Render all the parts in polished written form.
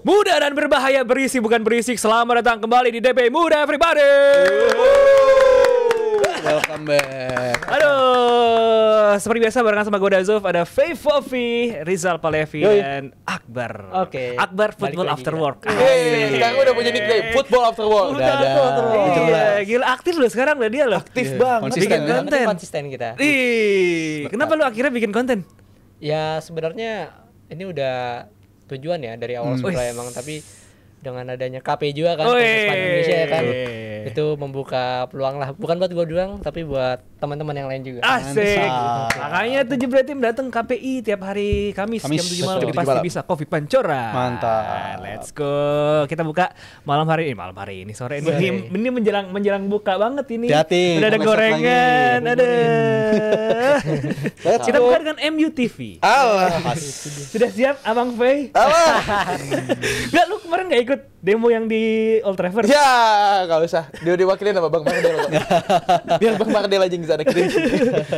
Muda dan berbahaya, berisi bukan berisik. Selamat datang kembali di DP Muda Everybody. Welcome back. Aduh, seperti biasa barengan sama gue Dazuf, ada Faye Fofi, Rizal Palevi, dan Akbar. Oke. Akbar Football Balik lagi After kita. Work. Sekarang udah punya nickname Football After Work. Udah iya, gila aktif loh sekarang udah dia loh. Aktif banget. Bikin Konsisten ya. konten. Konsisten kita. Ih, kenapa lu akhirnya bikin konten? Ya sebenarnya ini udah tujuan ya dari awal sekolah emang, tapi dengan adanya KP juga kan, Komunitas Pan Indonesia ya kan, itu membuka peluang lah, bukan buat gue doang, tapi buat teman-teman yang lain juga. Asik. Makanya 7 tim datang KPI tiap hari Kamis jam 7 malam di Pasti Bisa Kopi Pancora. Mantap. Let's go. Kita buka malam hari ini sore ini. Ini menjelang buka banget ini. Hati-hati. Udah ada Besok gorengan, lagi. ada. Kita buka dengan MU TV. Alah. Sudah siap Abang Faye? Enggak, lu kemarin gak ikut demo yang di Old Trafford? Ya, gak usah. Dia diwakilin sama Bang Mardel kok. Biar Bang Mardel aja yang kesana kirim.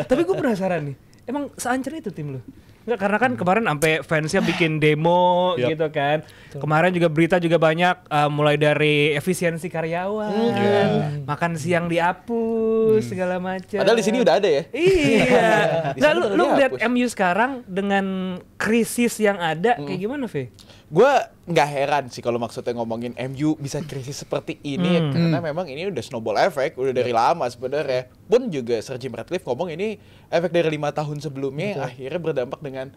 Tapi gue penasaran nih, emang seancur itu tim lu? Enggak, karena kan kemarin sampai fansnya bikin demo gitu kan. Kemarin juga berita juga banyak, mulai dari efisiensi karyawan, makan siang dihapus, segala macam. Padahal di sini udah ada ya. Iya. Di Nah, sana lu udah lihat dihapus. MU sekarang dengan krisis yang ada kayak gimana, Fe? Gue nggak heran sih kalau maksudnya ngomongin MU bisa krisis seperti ini karena memang ini udah snowball effect udah dari lama sebenarnya. Pun juga Sir Jim Ratcliffe ngomong ini efek dari 5 tahun sebelumnya yang akhirnya berdampak dengan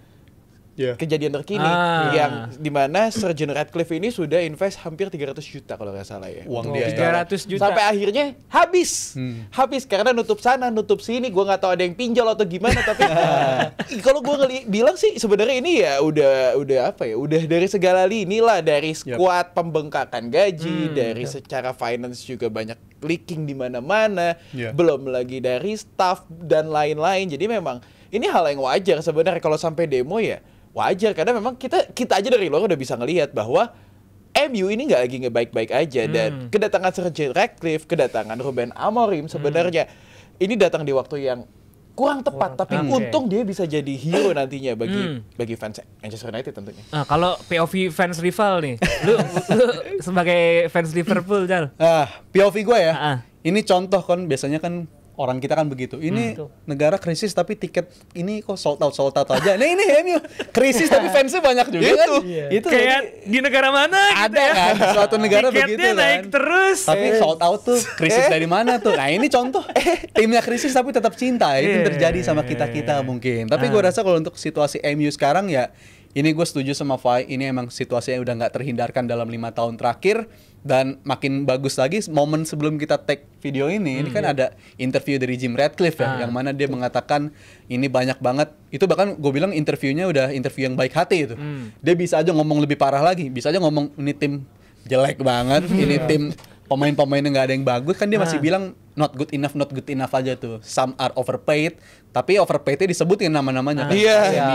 kejadian terkini yang dimana Sir Jim Ratcliffe ini sudah invest hampir 300 juta kalau nggak salah ya. Uang dia. 300 juta. Sampai akhirnya habis. Habis karena nutup sana, nutup sini. Gua nggak tahu ada yang pinjol atau gimana tapi kalau gua bilang sih sebenarnya ini ya udah apa ya? Udah dari segala lini lah, dari squad pembengkakan gaji, dari secara finance juga banyak leaking di mana-mana. Belum lagi dari staff dan lain-lain. Jadi memang ini hal yang wajar sebenarnya kalau sampai demo ya. Wajar karena memang kita aja dari luar udah bisa ngelihat bahwa MU ini nggak lagi ngebaik-baik aja dan kedatangan Sir Jim Ratcliffe, kedatangan Ruben Amorim sebenarnya ini datang di waktu yang kurang tepat tapi untung dia bisa jadi hero nantinya bagi fans Manchester United tentunya. Nah, kalau POV fans rival nih, lu sebagai fans Liverpool, Jal. POV gue ya. Ini Ini contoh kan biasanya kan orang kita kan begitu. Ini negara krisis tapi tiket ini kok sold out aja. Nah ini MU krisis tapi fansnya banyak juga kan. Itu kayak di negara mana gitu ada ya. kan suatu negara Tiketnya begitu kan. naik terus. Tapi sold out tuh krisis dari mana tuh? Nah ini contoh timnya krisis tapi tetap cinta. Itu terjadi sama kita mungkin. Tapi gue rasa kalau untuk situasi MU sekarang ya ini gue setuju sama Fai. Ini emang situasinya udah nggak terhindarkan dalam 5 tahun terakhir. Dan makin bagus lagi momen sebelum kita take video ini kan ada interview dari Jim Ratcliffe ya, yang mana dia mengatakan ini banyak banget, itu bahkan gue bilang interviewnya udah interview yang baik hati itu. Dia bisa aja ngomong lebih parah lagi, bisa aja ngomong ini tim jelek banget, ini tim pemain-pemainnya nggak ada yang bagus, kan dia masih bilang not good enough aja tuh. Some are overpaid, tapi overpaidnya disebutin nama-namanya kan.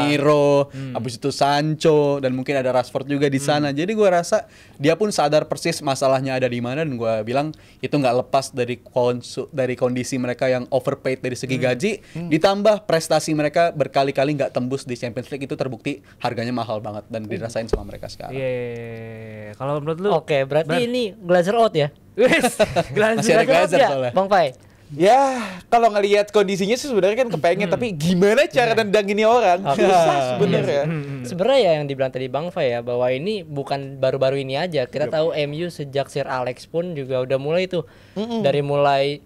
Miro, habis itu Sancho, dan mungkin ada Rashford juga di sana. Jadi gue rasa dia pun sadar persis masalahnya ada di mana, dan gue bilang itu nggak lepas dari kondisi mereka yang overpaid dari segi gaji, ditambah prestasi mereka berkali-kali nggak tembus di Champions League, itu terbukti harganya mahal banget dan dirasain sama mereka sekarang. Iya. Kalau menurut lu? Oke, berarti ini Glazer out ya? Wes, Masih ada Glazer ya, soalnya. Bang Pai. Ya, kalau ngelihat kondisinya sih sebenarnya kan kepengen, tapi gimana cara nendang ini orang? Susah sebenarnya. Sebenarnya ya yang dibilang tadi Bang Fai ya, bahwa ini bukan baru-baru ini aja. Kita tahu MU sejak Sir Alex pun juga udah mulai tuh. Dari mulai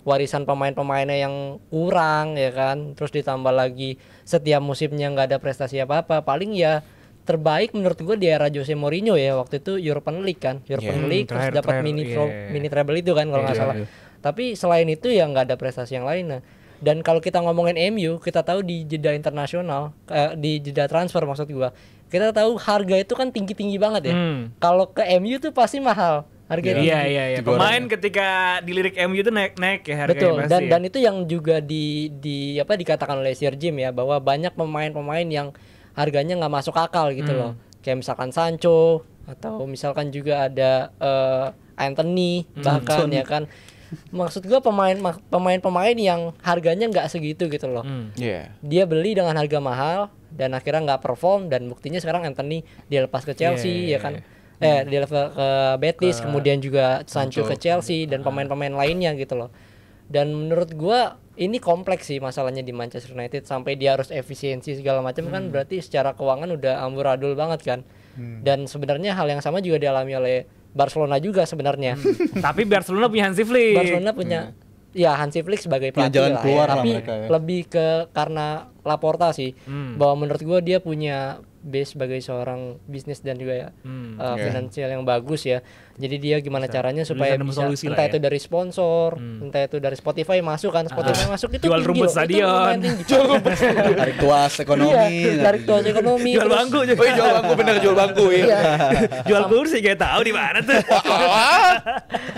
warisan pemain-pemainnya yang kurang ya kan. Terus ditambah lagi setiap musimnya nggak ada prestasi apa-apa. Paling ya terbaik menurut gue di era Jose Mourinho ya, waktu itu European League kan, European League terus dapat mini treble itu kan kalau nggak salah. Tapi selain itu ya nggak ada prestasi yang lain. Nah, dan kalau kita ngomongin MU, kita tahu di jeda internasional, di jeda transfer maksud gue, kita tahu harga itu kan tinggi banget ya. Kalau ke MU tuh pasti mahal. Harga Iya. Pemain ketika dilirik MU itu naik ya harganya. Betul. Pasti. Dan itu yang juga dikatakan oleh Sir Jim ya, bahwa banyak pemain-pemain yang harganya nggak masuk akal gitu loh, kayak misalkan Sancho atau misalkan juga ada Anthony bahkan ya kan. Maksud gue pemain yang harganya nggak segitu gitu loh. Dia beli dengan harga mahal dan akhirnya nggak perform, dan buktinya sekarang Anthony dilepas ke Chelsea ya kan. Dilepas ke Betis, kemudian juga Sancho ke Chelsea dan pemain-pemain lainnya gitu loh. Dan menurut gua ini kompleks sih masalahnya di Manchester United, sampai dia harus efisiensi segala macam kan, berarti secara keuangan udah amburadul banget kan. Dan sebenarnya hal yang sama juga dialami oleh Barcelona juga sebenarnya. Tapi Barcelona punya Hansi Flick. Barcelona punya ya Hansi Flick sebagai Punya pelatih jalan lah keluar ya. lah Tapi mereka ya. lebih ke karena Laporta sih, bahwa menurut gua dia punya base sebagai seorang bisnis dan juga finansial yang bagus ya. Jadi dia gimana caranya supaya nemu bisa, solusi lah entah ya. itu dari sponsor, entah itu dari Spotify masuk kan, Spotify masuk itu Jual tinggi rumput loh, itu stadion. lumayan tinggi. Jual rumput Tarik tuas ekonomi. Iya, tarik tuas ekonomi. Jual terus- bangku juga. Oh iya, jual bangku, bener jual bangku ya. Iya. Jual kursi kayak tahu di mana tuh.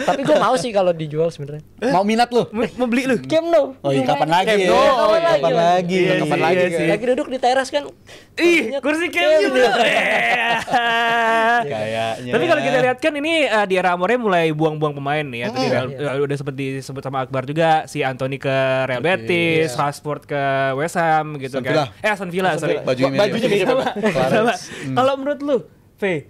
Tapi gue mau sih kalau dijual sebenarnya. Mau minat lu? Mau beli lu. Camp Nou. Oh iya, kapan lagi ya? No, Kapan lagi? Iya, Kapan iya, lagi? iya sih. Lagi duduk di teras kan. Ih, kursi camp juga. Kayaknya. Tapi kalau kita lihat kan ini di era Amorim mulai buang-buang pemain nih ya. Tadi udah sempat disebut sama Akbar juga, si Anthony ke Real Betis, Rashford ke West Ham gitu Aston Villa. kan. Aston Villa, sorry. Bajunya mirip. Sama. Kalau menurut lu, V,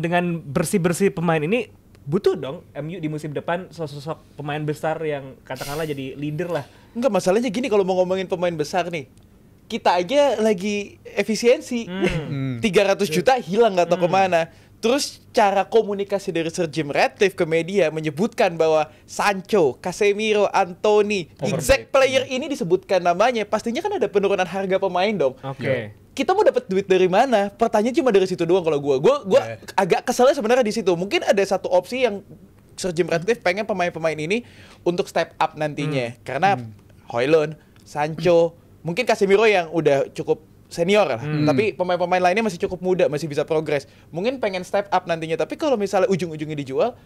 dengan bersih-bersih pemain ini butuh dong MU di musim depan sosok pemain besar yang katakanlah jadi leader lah. Enggak, masalahnya gini, kalau mau ngomongin pemain besar nih, kita aja lagi efisiensi. 300 juta hilang nggak tahu kemana. Terus cara komunikasi dari Sir Jim Ratcliffe ke media menyebutkan bahwa Sancho, Casemiro, Anthony, exact player ini disebutkan namanya, pastinya kan ada penurunan harga pemain dong. Oke. Kita mau dapat duit dari mana? Pertanyaan cuma dari situ doang kalau gua agak keselnya sebenarnya di situ. Mungkin ada satu opsi yang Sir Jim Ratcliffe pengen pemain-pemain ini untuk step up nantinya. Karena Højlund, Sancho, mungkin Casemiro yang udah cukup senior lah, tapi pemain-pemain lainnya masih cukup muda, masih bisa progres. Mungkin pengen step up nantinya, tapi kalau misalnya ujung-ujungnya dijual,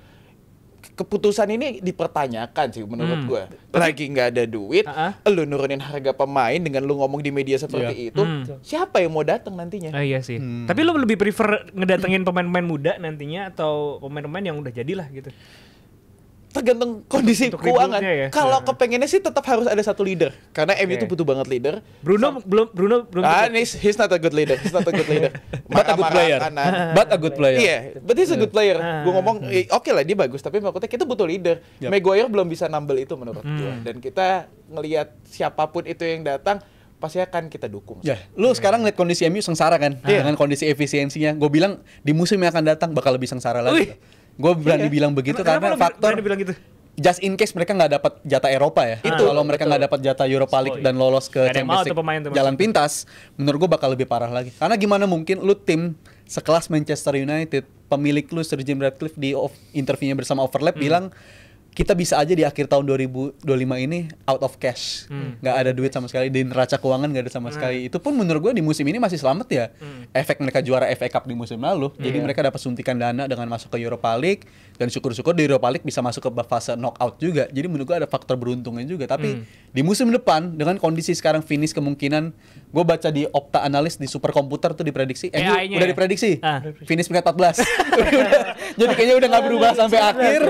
keputusan ini dipertanyakan sih menurut gua. Lagi nggak ada duit, lu nurunin harga pemain dengan lu ngomong di media seperti itu, siapa yang mau datang nantinya? Iya sih. Tapi lu lebih prefer ngedatengin pemain-pemain muda nantinya atau pemain-pemain yang udah jadilah gitu? Tergantung kondisi Untuk keuangan. rebuild-nya ya? Kalau kepengennya sih tetap harus ada satu leader, karena MU itu butuh banget leader. Bruno belum He's not a good leader. He's not a good leader. But a good player. But a good player. Iya, but he's a good player. Gue ngomong, oke lah dia bagus, tapi maksudnya kita butuh leader. Maguire belum bisa nambel itu menurut gue. Dan kita ngelihat siapapun itu yang datang, pasti akan kita dukung. Ya, lu sekarang lihat kondisi MU sengsara kan? Dengan kondisi efisiensinya. Gue bilang di musim yang akan datang bakal lebih sengsara lagi. Gue berani bilang begitu karena faktor bilang gitu. just in case mereka nggak dapat jatah Eropa ya. Kalau mereka nggak dapat jatah Europa League dan lolos ke Nggak ada yang mau Champions tuh pemain League tuh jalan pintas, menurut gue bakal lebih parah lagi. Karena gimana mungkin lu tim sekelas Manchester United, pemilik lu Sir Jim Ratcliffe di interviewnya bersama Overlap bilang kita bisa aja di akhir tahun 2025 ini out of cash, nggak ada duit sama sekali, di neraca keuangan nggak ada sama sekali. Itu pun menurut gue di musim ini masih selamat ya. Efek mereka juara FA Cup di musim lalu, jadi mereka dapat suntikan dana dengan masuk ke Europa League, dan syukur-syukur di Europa League bisa masuk ke fase knockout juga. Jadi menurut gue ada faktor beruntungnya juga. Tapi di musim depan dengan kondisi sekarang finish kemungkinan, gue baca di Opta Analyst di superkomputer tuh diprediksi, MU AI-nya udah ya? diprediksi finish peringkat 14. Jadi kayaknya udah nggak berubah sampai akhir.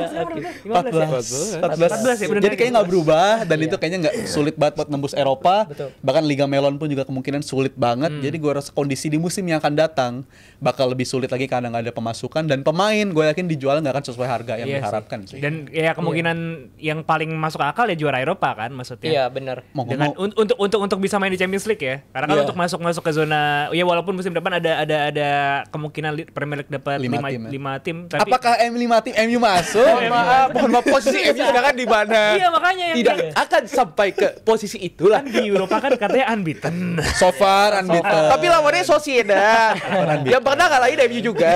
14 ya, bener Jadi naik kayaknya nggak berubah dan itu kayaknya nggak sulit banget buat nembus Eropa. Betul. Bahkan Liga Melon pun juga kemungkinan sulit banget. Jadi gue rasa kondisi di musim yang akan datang bakal lebih sulit lagi karena nggak ada pemasukan dan pemain gue yakin dijual nggak akan sesuai harga yang Iya diharapkan sih. sih. Dan ya kemungkinan yang paling masuk akal ya juara Eropa kan maksudnya. Iya benar. Dengan untuk bisa main di Champions League ya. Karena kan untuk masuk ke zona ya walaupun musim depan ada kemungkinan Premier League dapat 5 tim tapi Apakah M5 tim MU masuk? Mohon maaf, posisi MU sekarang di mana? iya makanya yang Tidak akan sampai ke posisi itulah. kan di Eropa kan katanya unbeaten. So far unbeaten. Tapi lawannya Sociedad. Yang pernah ngalahin MU juga.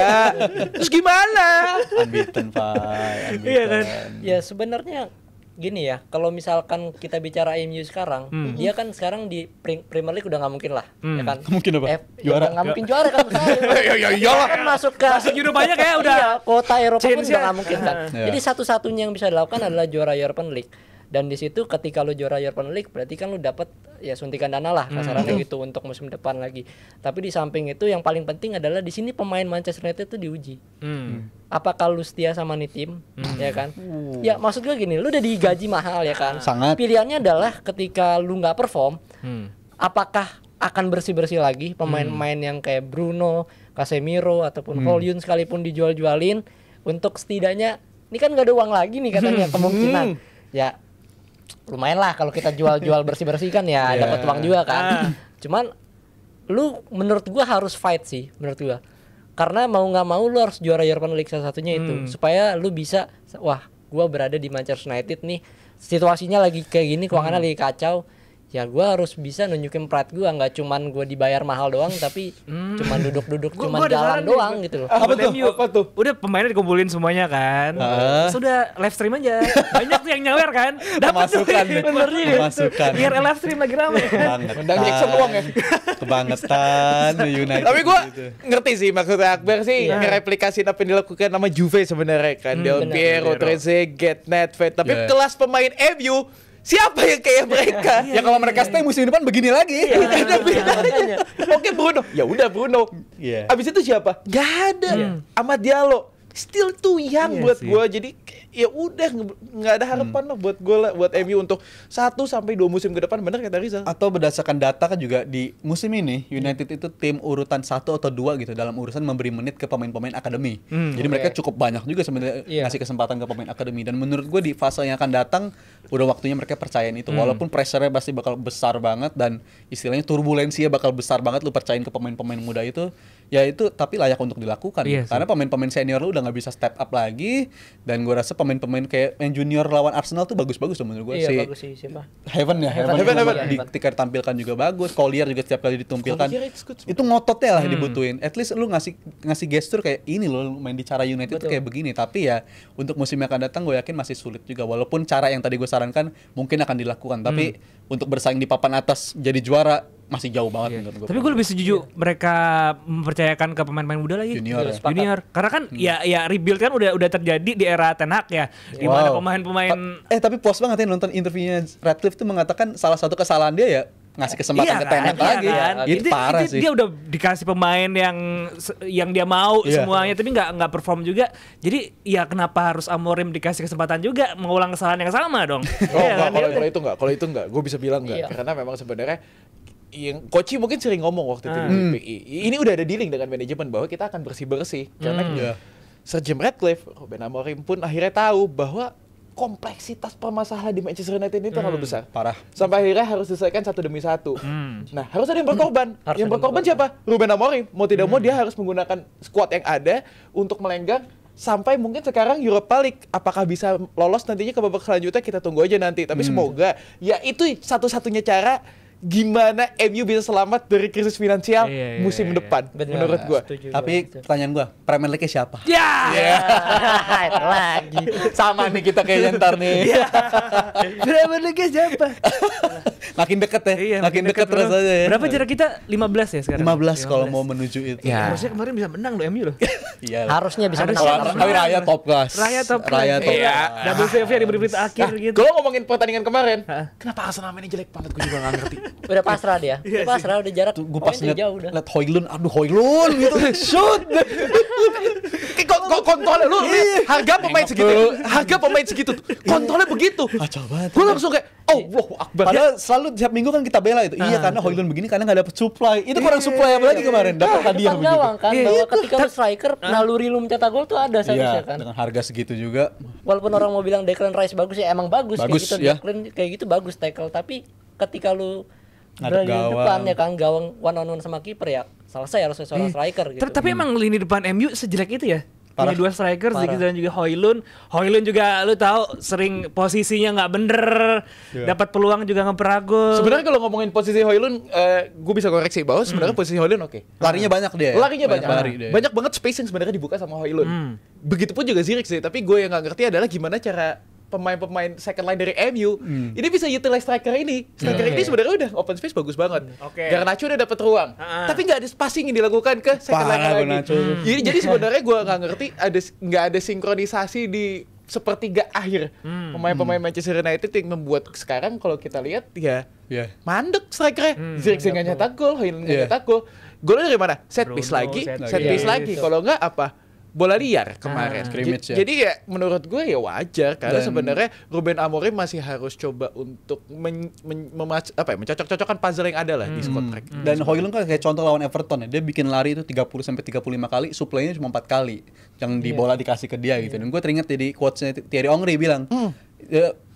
Terus gimana? Unbeaten, Pak. Iya kan? Ya sebenarnya gini ya, kalau misalkan kita bicara MU sekarang, dia kan sekarang di Premier League udah nggak mungkin lah, ya kan? Mungkin apa? Juara? Nggak mungkin juara kan? Ya iyalah. Kan masuk ke Eropanya kayak udah iya, kota Eropa pun change udah ya. nggak mungkin kan. Jadi satu-satunya yang bisa dilakukan adalah juara European League. Dan di situ ketika lu juara European League berarti kan lu dapat ya suntikan dana lah kasarannya gitu untuk musim depan lagi. Tapi di samping itu yang paling penting adalah di sini pemain Manchester United itu diuji. Apakah lu setia sama nih tim, ya kan? Ya maksud gue gini, lu udah digaji mahal ya kan? Sangat. Pilihannya adalah ketika lu nggak perform, apakah akan bersih-bersih lagi pemain-pemain yang kayak Bruno, Casemiro ataupun Hollywood sekalipun dijual-jualin untuk setidaknya ini kan gak ada uang lagi nih katanya kemungkinan. Ya lumayan lah kalau kita jual-jual bersih-bersih kan ya dapat uang juga kan. Cuman lu menurut gua harus fight sih menurut gua. Karena mau nggak mau lu harus juara European League salah satunya itu supaya lu bisa gua berada di Manchester United nih situasinya lagi kayak gini keuangannya lagi kacau ya gua harus bisa nunjukin pride gua nggak cuman gua dibayar mahal doang tapi cuman duduk-duduk cuman jalan doang gitu loh. Apa tuh? Udah pemainnya dikumpulin semuanya kan. Sudah live stream aja. Banyak tuh yang nyawer kan. Dapat Pemasukan, bener juga. pemasukan. Biar live stream lagi rame kan. Mendang Jackson uang ya. Kebangetan United. Tapi gue gitu. ngerti sih maksudnya Akbar sih ngereplikasi apa yang dilakukan sama Juve sebenarnya kan. Del Piero, Trezeguet, Nedved. Tapi kelas pemain MU siapa yang kayak mereka? Ya kalau mereka stay musim depan begini lagi. Ada bedanya. Oke Bruno, ya udah Bruno. Iya. Abis itu siapa? Gak ada. Ahmad Diallo, still too young buat gue. Jadi ya udah nggak ada harapan lah buat gue lah, buat MU untuk 1 sampai 2 musim ke depan. Bener kata Rizal. Atau berdasarkan data kan juga di musim ini United itu tim urutan 1 atau 2 gitu dalam urusan memberi menit ke pemain-pemain akademi. Jadi mereka cukup banyak juga sebenarnya ngasih kesempatan ke pemain akademi. Dan menurut gue di fase yang akan datang udah waktunya mereka percayain itu. Walaupun pressure-nya pasti bakal besar banget dan istilahnya turbulensinya bakal besar banget lu percayain ke pemain-pemain muda itu. Ya itu tapi layak untuk dilakukan. Karena pemain-pemain senior lu udah nggak bisa step up lagi dan gue rasa pemain-pemain kayak yang junior lawan Arsenal tuh bagus-bagus tuh menurut gue. Iya bagus sih siapa? Heaven ya, ketika ditampilkan juga bagus. Collier juga setiap kali ditampilkan itu ngototnya lah dibutuhin. At least lu ngasih gestur kayak ini loh main di cara United tuh kayak begini. Tapi ya untuk musim yang akan datang gue yakin masih sulit juga. Walaupun cara yang tadi gue sarankan mungkin akan dilakukan. Tapi untuk bersaing di papan atas jadi juara masih jauh banget menurut gue. Tapi gue lebih setuju mereka mempercayakan ke pemain-pemain muda lagi. Junior. Karena kan ya rebuild kan udah terjadi di era Ten Hag ya. Di mana pemain-pemain tapi puas banget ya nonton interviewnya Radcliffe tuh mengatakan salah satu kesalahan dia ya ngasih kesempatan ke Ten Hag lagi. Itu parah sih. Dia udah dikasih pemain yang dia mau semuanya tapi nggak perform juga. Jadi ya kenapa harus Amorim dikasih kesempatan juga mengulang kesalahan yang sama dong? Kalau itu enggak, gue bisa bilang enggak. Karena memang sebenarnya yang Koci mungkin sering ngomong waktu itu di PI. Ini udah ada dealing dengan manajemen bahwa kita akan bersih-bersih. Karena Sir Jim Ratcliffe, Ruben Amorim pun akhirnya tahu bahwa kompleksitas permasalahan di Manchester United ini terlalu besar. Parah. Sampai akhirnya harus diselesaikan satu demi satu. Nah, harus ada yang berkorban. Yang berkorban siapa? Ruben Amorim. Mau tidak mau dia harus menggunakan squad yang ada untuk melenggang sampai mungkin sekarang Europa League. Apakah bisa lolos nantinya ke babak selanjutnya kita tunggu aja nanti. Tapi semoga ya itu satu-satunya cara gimana MU bisa selamat dari krisis finansial musim depan. Menurut gua. Tapi pertanyaan gua, Premier League siapa? Itu lagi. Sama nih kita kayaknya ntar nih. Premier League siapa? Makin deket ya. Makin deket terus aja ya. Berapa jarak kita? 15 ya sekarang. 15 kalau mau menuju itu. Harusnya kemarin bisa menang loh MU loh. Iya. Harusnya bisa menang. Tapi Raya top class. Raya top class. Double save-nya di berita akhir gitu. Kalau ngomongin pertandingan kemarin, kenapa Arsenal mainnya jelek banget gue juga gak ngerti. Udah pasrah dia. Udah pasrah, udah jarak. Gue pas jauh udah. liat Højlund, aduh Højlund gitu. Shoot. Kontrolnya lu harga pemain segitu kontrolnya begitu. Kacau banget. Gue langsung kayak Allahu Akbar. Padahal selalu tiap minggu kan kita bela itu. Iya karena Højlund begini karena nggak dapet supply. Itu kurang supply apa lagi kemarin? Dapat hadiah begitu. Gawang kan bahwa ketika lu striker naluri lu mencetak gol tuh ada seharusnya kan. Dengan harga segitu juga. Walaupun orang mau bilang Declan Rice bagus ya emang bagus kayak gitu. Ya. Declan kayak gitu bagus tackle tapi ketika lu ngadep berada di depan ya kan gawang one on one sama kiper ya selesai harus seorang striker gitu. Tapi emang lini depan MU sejelek itu ya? Punya 2 striker dan juga Højlund. Højlund juga lu tahu sering posisinya nggak bener, dapat peluang juga ngeperago. Sebenarnya kalau ngomongin posisi Højlund, gue bisa koreksi bahwa sebenarnya posisi Højlund oke. Larinya banyak dia. Larinya banyak banget space yang sebenarnya dibuka sama Højlund. Begitupun juga Ziyech sih, tapi gue yang nggak ngerti adalah gimana cara pemain-pemain second line dari MU ini bisa utilize striker ini. Striker ini sebenarnya udah open space bagus banget. Garnacho udah dapat ruang. Tapi nggak ada spacing yang dilakukan ke second line lagi. Jadi sebenarnya gue nggak ngerti nggak ada sinkronisasi di sepertiga akhir pemain-pemain Manchester United yang membuat sekarang kalau kita lihat ya mandek strikernya. Ziyech nggak nyetak gol, Højlund nggak nyetak gol. Golnya dari mana? Set piece lagi. Kalau nggak apa? bola liar kemarin. Scrimmage ya. Jadi ya menurut gue ya wajar karena Dan- sebenarnya Ruben Amorim masih harus coba untuk mencocok-cocokkan puzzle yang ada lah di squad mereka. Dan Højlund kan kayak contoh lawan Everton ya, dia bikin lari itu 30 sampai 35 kali, supply-nya cuma 4 kali yang di bola dikasih ke dia gitu. Dan gue teringat jadi quotes-nya Thierry Henry bilang,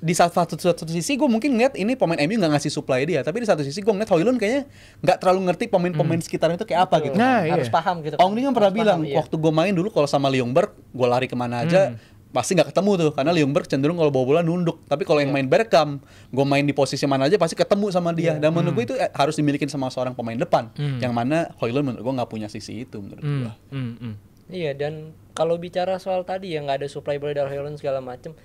di satu sisi gue mungkin ngeliat ini pemain MU nggak ngasih supply dia, tapi di satu sisi gue ngeliat Højlund kayaknya nggak terlalu ngerti pemain-pemain sekitarnya itu kayak apa gitu. Nah, harus iya. paham gitu. Henry kan pernah Harus bilang paham, iya. waktu gue main dulu kalau sama Ljungberg, gue lari kemana aja pasti nggak ketemu tuh, karena Ljungberg cenderung kalau bawa bola nunduk. Tapi kalau yang main Bergkamp, gue main di posisi mana aja pasti ketemu sama dia. Dan menurut gue itu harus dimiliki sama seorang pemain depan, yang mana Højlund menurut gue nggak punya sisi itu menurut gue. Iya, dan kalau bicara soal tadi yang nggak ada supply bola dari Højlund segala macem,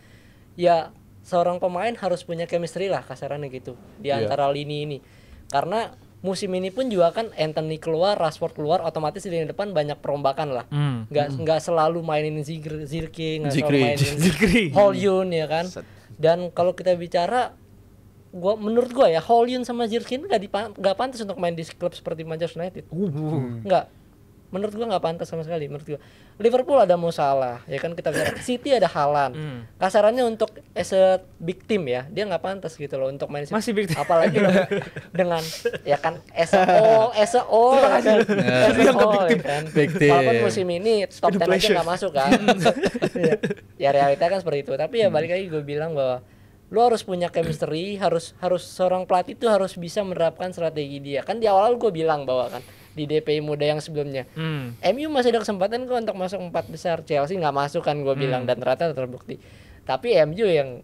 ya seorang pemain harus punya chemistry lah kasarannya gitu di antara lini ini. Karena musim ini pun juga kan Anthony keluar, Rashford keluar, otomatis di lini depan banyak perombakan lah. Nggak selalu mainin Zirkzee, nggak selalu mainin Højlund ya kan. Dan kalau kita bicara, menurut gua ya Højlund sama Zirkzee nggak pantas untuk main di klub seperti Manchester United. Nggak. Menurut gua nggak pantas sama sekali. Menurut gua Liverpool ada Mo Salah, ya kan, kita bicara City ada Haaland. Kasarannya untuk as a big team ya, dia nggak pantas gitu loh untuk main. Masih big team. Apalagi dengan ya kan as a all ya kan. As a all, ya kan. Big team. Walaupun musim ini top 10 aja nggak masuk kan. Ya realita kan seperti itu. Tapi ya balik lagi gue bilang bahwa lu harus punya chemistry, harus seorang pelatih itu harus bisa menerapkan strategi dia. Kan di awal gue bilang bahwa kan di DPI muda yang sebelumnya, MU masih ada kesempatan kok untuk masuk 4 besar. Chelsea nggak masuk kan gue bilang, dan ternyata terbukti. Tapi MU yang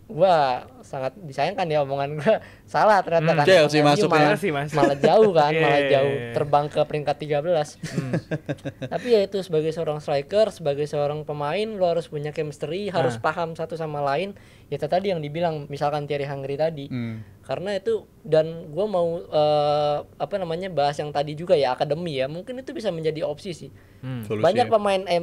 gua sangat disayangkan ya omongan gua salah ternyata kan. Chelsea MU masuk malah, Chelsea masuk. malah jauh kan, Iya, malah iya, jauh iya. terbang ke peringkat 13. Tapi ya itu sebagai seorang striker, sebagai seorang pemain lo harus punya chemistry, harus paham satu sama lain. Ya itu tadi yang dibilang misalkan Thierry Henry tadi. Karena itu, dan gua mau bahas yang tadi juga ya, akademi ya. Mungkin itu bisa menjadi opsi sih. Solusi Banyak ya.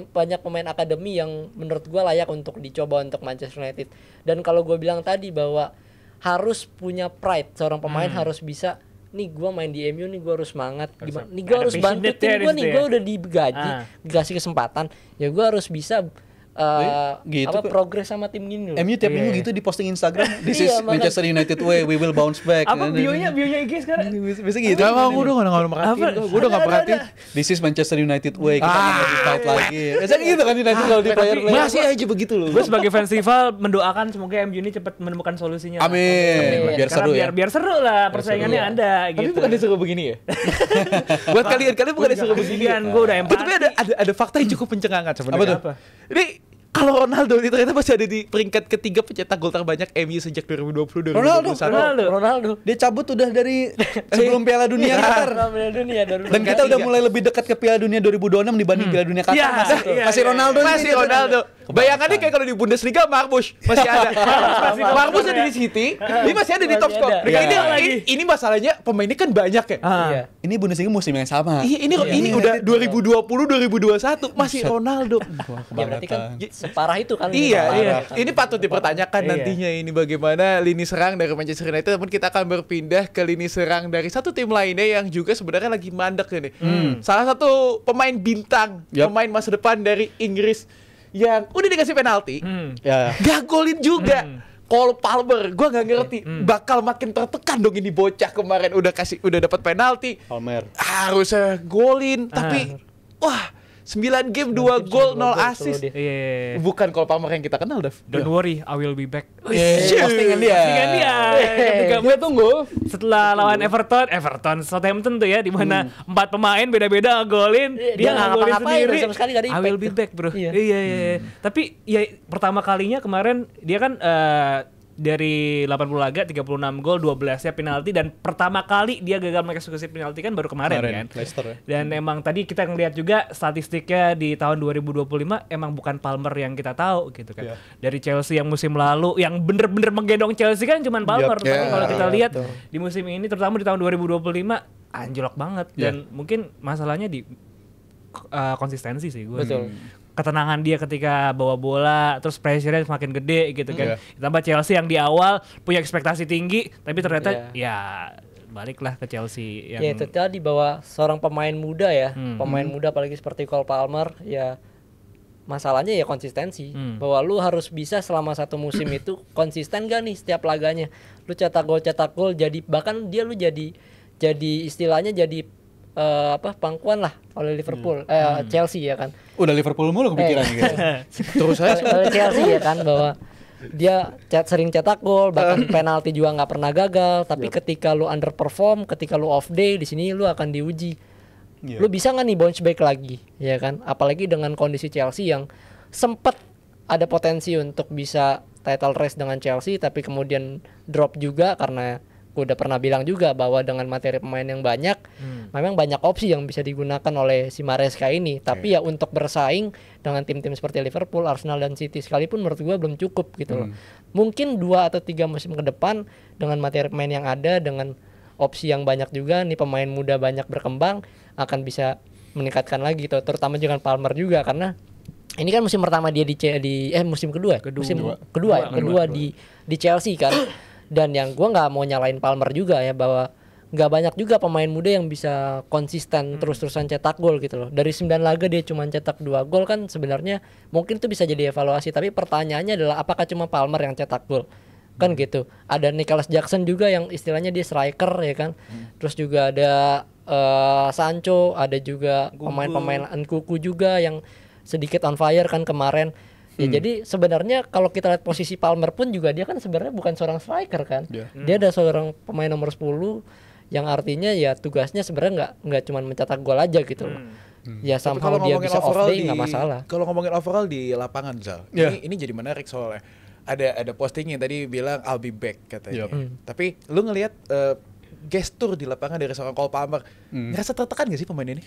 banyak pemain akademi yang menurut gua layak untuk dicoba untuk Manchester United. Dan kalau gua bilang tadi bahwa harus punya pride, seorang pemain harus bisa, nih gua main di MU nih, gua harus semangat, gimana nih gua ada harus bantu passionate tim ya gua di nih, situ gua ya. udah digaji, dikasih kesempatan, ya gua harus bisa gitu kok. progres sama tim ini loh. MU tiap minggu gitu di posting Instagram, this is Manchester United way, we will bounce back. Apa bionya IG sekarang? Bisa gitu. Gak, gue udah gak merhatiin. Gue udah gak perhatiin. This is Manchester United way, kita mau lebih fight lagi. Biasanya gitu kan United kalau di player-player. Masih aja begitu loh. Gue sebagai fans rival mendoakan semoga MU ini cepat menemukan solusinya. Amin. Biar seru ya. Biar seru lah, persaingannya ada Tapi gitu. bukan disuruh begini ya? Buat kalian bukan disuruh begini. Gue udah empati. Tapi ada fakta yang cukup pencengangan sebenarnya. Apa tuh? Ini kalau Ronaldo ini ternyata masih ada di peringkat ketiga pencetak gol terbanyak MU sejak 2020 2021. Ronaldo. Dia cabut udah dari sebelum Piala Dunia Qatar. Piala Dunia Dan kita udah mulai lebih dekat ke Piala Dunia 2026 dibanding Piala Dunia Qatar. Iya, Masih Ronaldo ini. Masih Ronaldo. Bayangannya kayak kalau di Bundesliga Marbush masih ada. Marbush ada di City, dia masih ada di top score. Ini masalahnya pemainnya kan banyak ya. Iya. Ini Bundesliga musim yang sama. Iya, ini udah 2020 2021 masih Ronaldo. Ya berarti kan separah itu kan. Iya. Ini patut dipertanyakan Iya. nantinya ini bagaimana lini serang dari Manchester United. Namun kita akan berpindah ke lini serang dari satu tim lainnya yang juga sebenarnya lagi mandek ini. Salah satu pemain bintang, pemain masa depan dari Inggris yang udah dikasih penalti, Ya. gak golin juga. Cole Palmer, gue nggak ngerti, bakal makin tertekan dong ini bocah kemarin udah dapat penalti, Palmer. harusnya golin, tapi wah 9 game 2 gol 0 assist. Iya. Bukan Cole Palmer yang kita kenal, Dev. Don't worry, I will be back. Postingan dia. Postingan dia. Kita tunggu. Setelah lawan Everton Southampton tuh ya, di mana 4 pemain beda-beda golin, dia nggak golin ngapa-ngapain, sendiri. sama sekali nggak ada I will impact be tuh. back, bro. Iya. Iya. Tapi ya pertama kalinya kemarin dia kan dari 80 laga 36 gol 12 ya penalti, dan pertama kali dia gagal mengeksekusi penalti kan baru kemarin kan. Leicester ya. Dan emang tadi kita ngeliat juga statistiknya di tahun 2025 emang bukan Palmer yang kita tahu gitu kan. Iya. Dari Chelsea yang musim lalu yang bener-bener menggendong Chelsea kan cuman Palmer. Yap, Tapi ya. kalau kita Iya, lihat betul. di musim ini terutama di tahun 2025 anjlok banget, dan mungkin masalahnya di konsistensi sih gue. Betul. Ketenangan dia ketika bawa bola, terus pressure-nya semakin gede gitu kan. Iya. Ditambah Chelsea yang di awal punya ekspektasi tinggi, tapi ternyata ya baliklah ke Chelsea yang Ya itu tadi bahwa seorang pemain muda ya, pemain muda apalagi seperti Cole Palmer ya masalahnya ya konsistensi. Bahwa lu harus bisa selama satu musim itu konsisten gak nih setiap laganya. Lu cetak gol jadi bahkan dia lu jadi istilahnya jadi pangkuan lah oleh Liverpool, Chelsea ya kan. Udah Liverpool mulu kepikiran gitu. Terus saya Chelsea ya kan, bahwa dia sering cetak gol, bahkan penalti juga nggak pernah gagal. Tapi ketika lu underperform, ketika lu off day, di sini lu akan diuji. Lu bisa nggak nih bounce back lagi, ya kan? Apalagi dengan kondisi Chelsea yang sempat ada potensi untuk bisa title race dengan Chelsea, tapi kemudian drop juga karena gue udah pernah bilang juga bahwa dengan materi pemain yang banyak, memang banyak opsi yang bisa digunakan oleh si Maresca ini. Tapi ya untuk bersaing dengan tim-tim seperti Liverpool, Arsenal dan City sekalipun menurut gue belum cukup gitu loh. Mungkin 2 atau 3 musim ke depan dengan materi pemain yang ada, dengan opsi yang banyak juga, nih pemain muda banyak berkembang, akan bisa meningkatkan lagi tuh. Terutama dengan Palmer juga, karena ini kan musim pertama dia musim kedua di Chelsea kan. Dan yang gue nggak mau nyalain Palmer juga ya, bahwa nggak banyak juga pemain muda yang bisa konsisten terus-terusan cetak gol gitu loh. Dari 9 laga dia cuma cetak 2 gol kan, sebenarnya mungkin itu bisa jadi evaluasi. Tapi pertanyaannya adalah apakah cuma Palmer yang cetak gol? Kan gitu. Ada Nicholas Jackson juga yang istilahnya dia striker ya kan. Terus juga ada Sancho, ada juga pemain-pemain Nkunku juga yang sedikit on fire kan kemarin. Ya, jadi sebenarnya kalau kita lihat posisi Palmer pun juga dia kan sebenarnya bukan seorang striker kan. Dia ada seorang pemain nomor 10 yang artinya ya tugasnya sebenarnya nggak cuma mencetak gol aja gitu loh. Ya somehow dia bisa off day nggak masalah. Kalau ngomongin overall di lapangan Zal, ini jadi menarik soalnya. Ada posting yang tadi bilang I'll be back katanya. Tapi lu ngelihat gestur di lapangan dari seorang Cole Palmer, ngerasa tertekan gak sih pemain ini?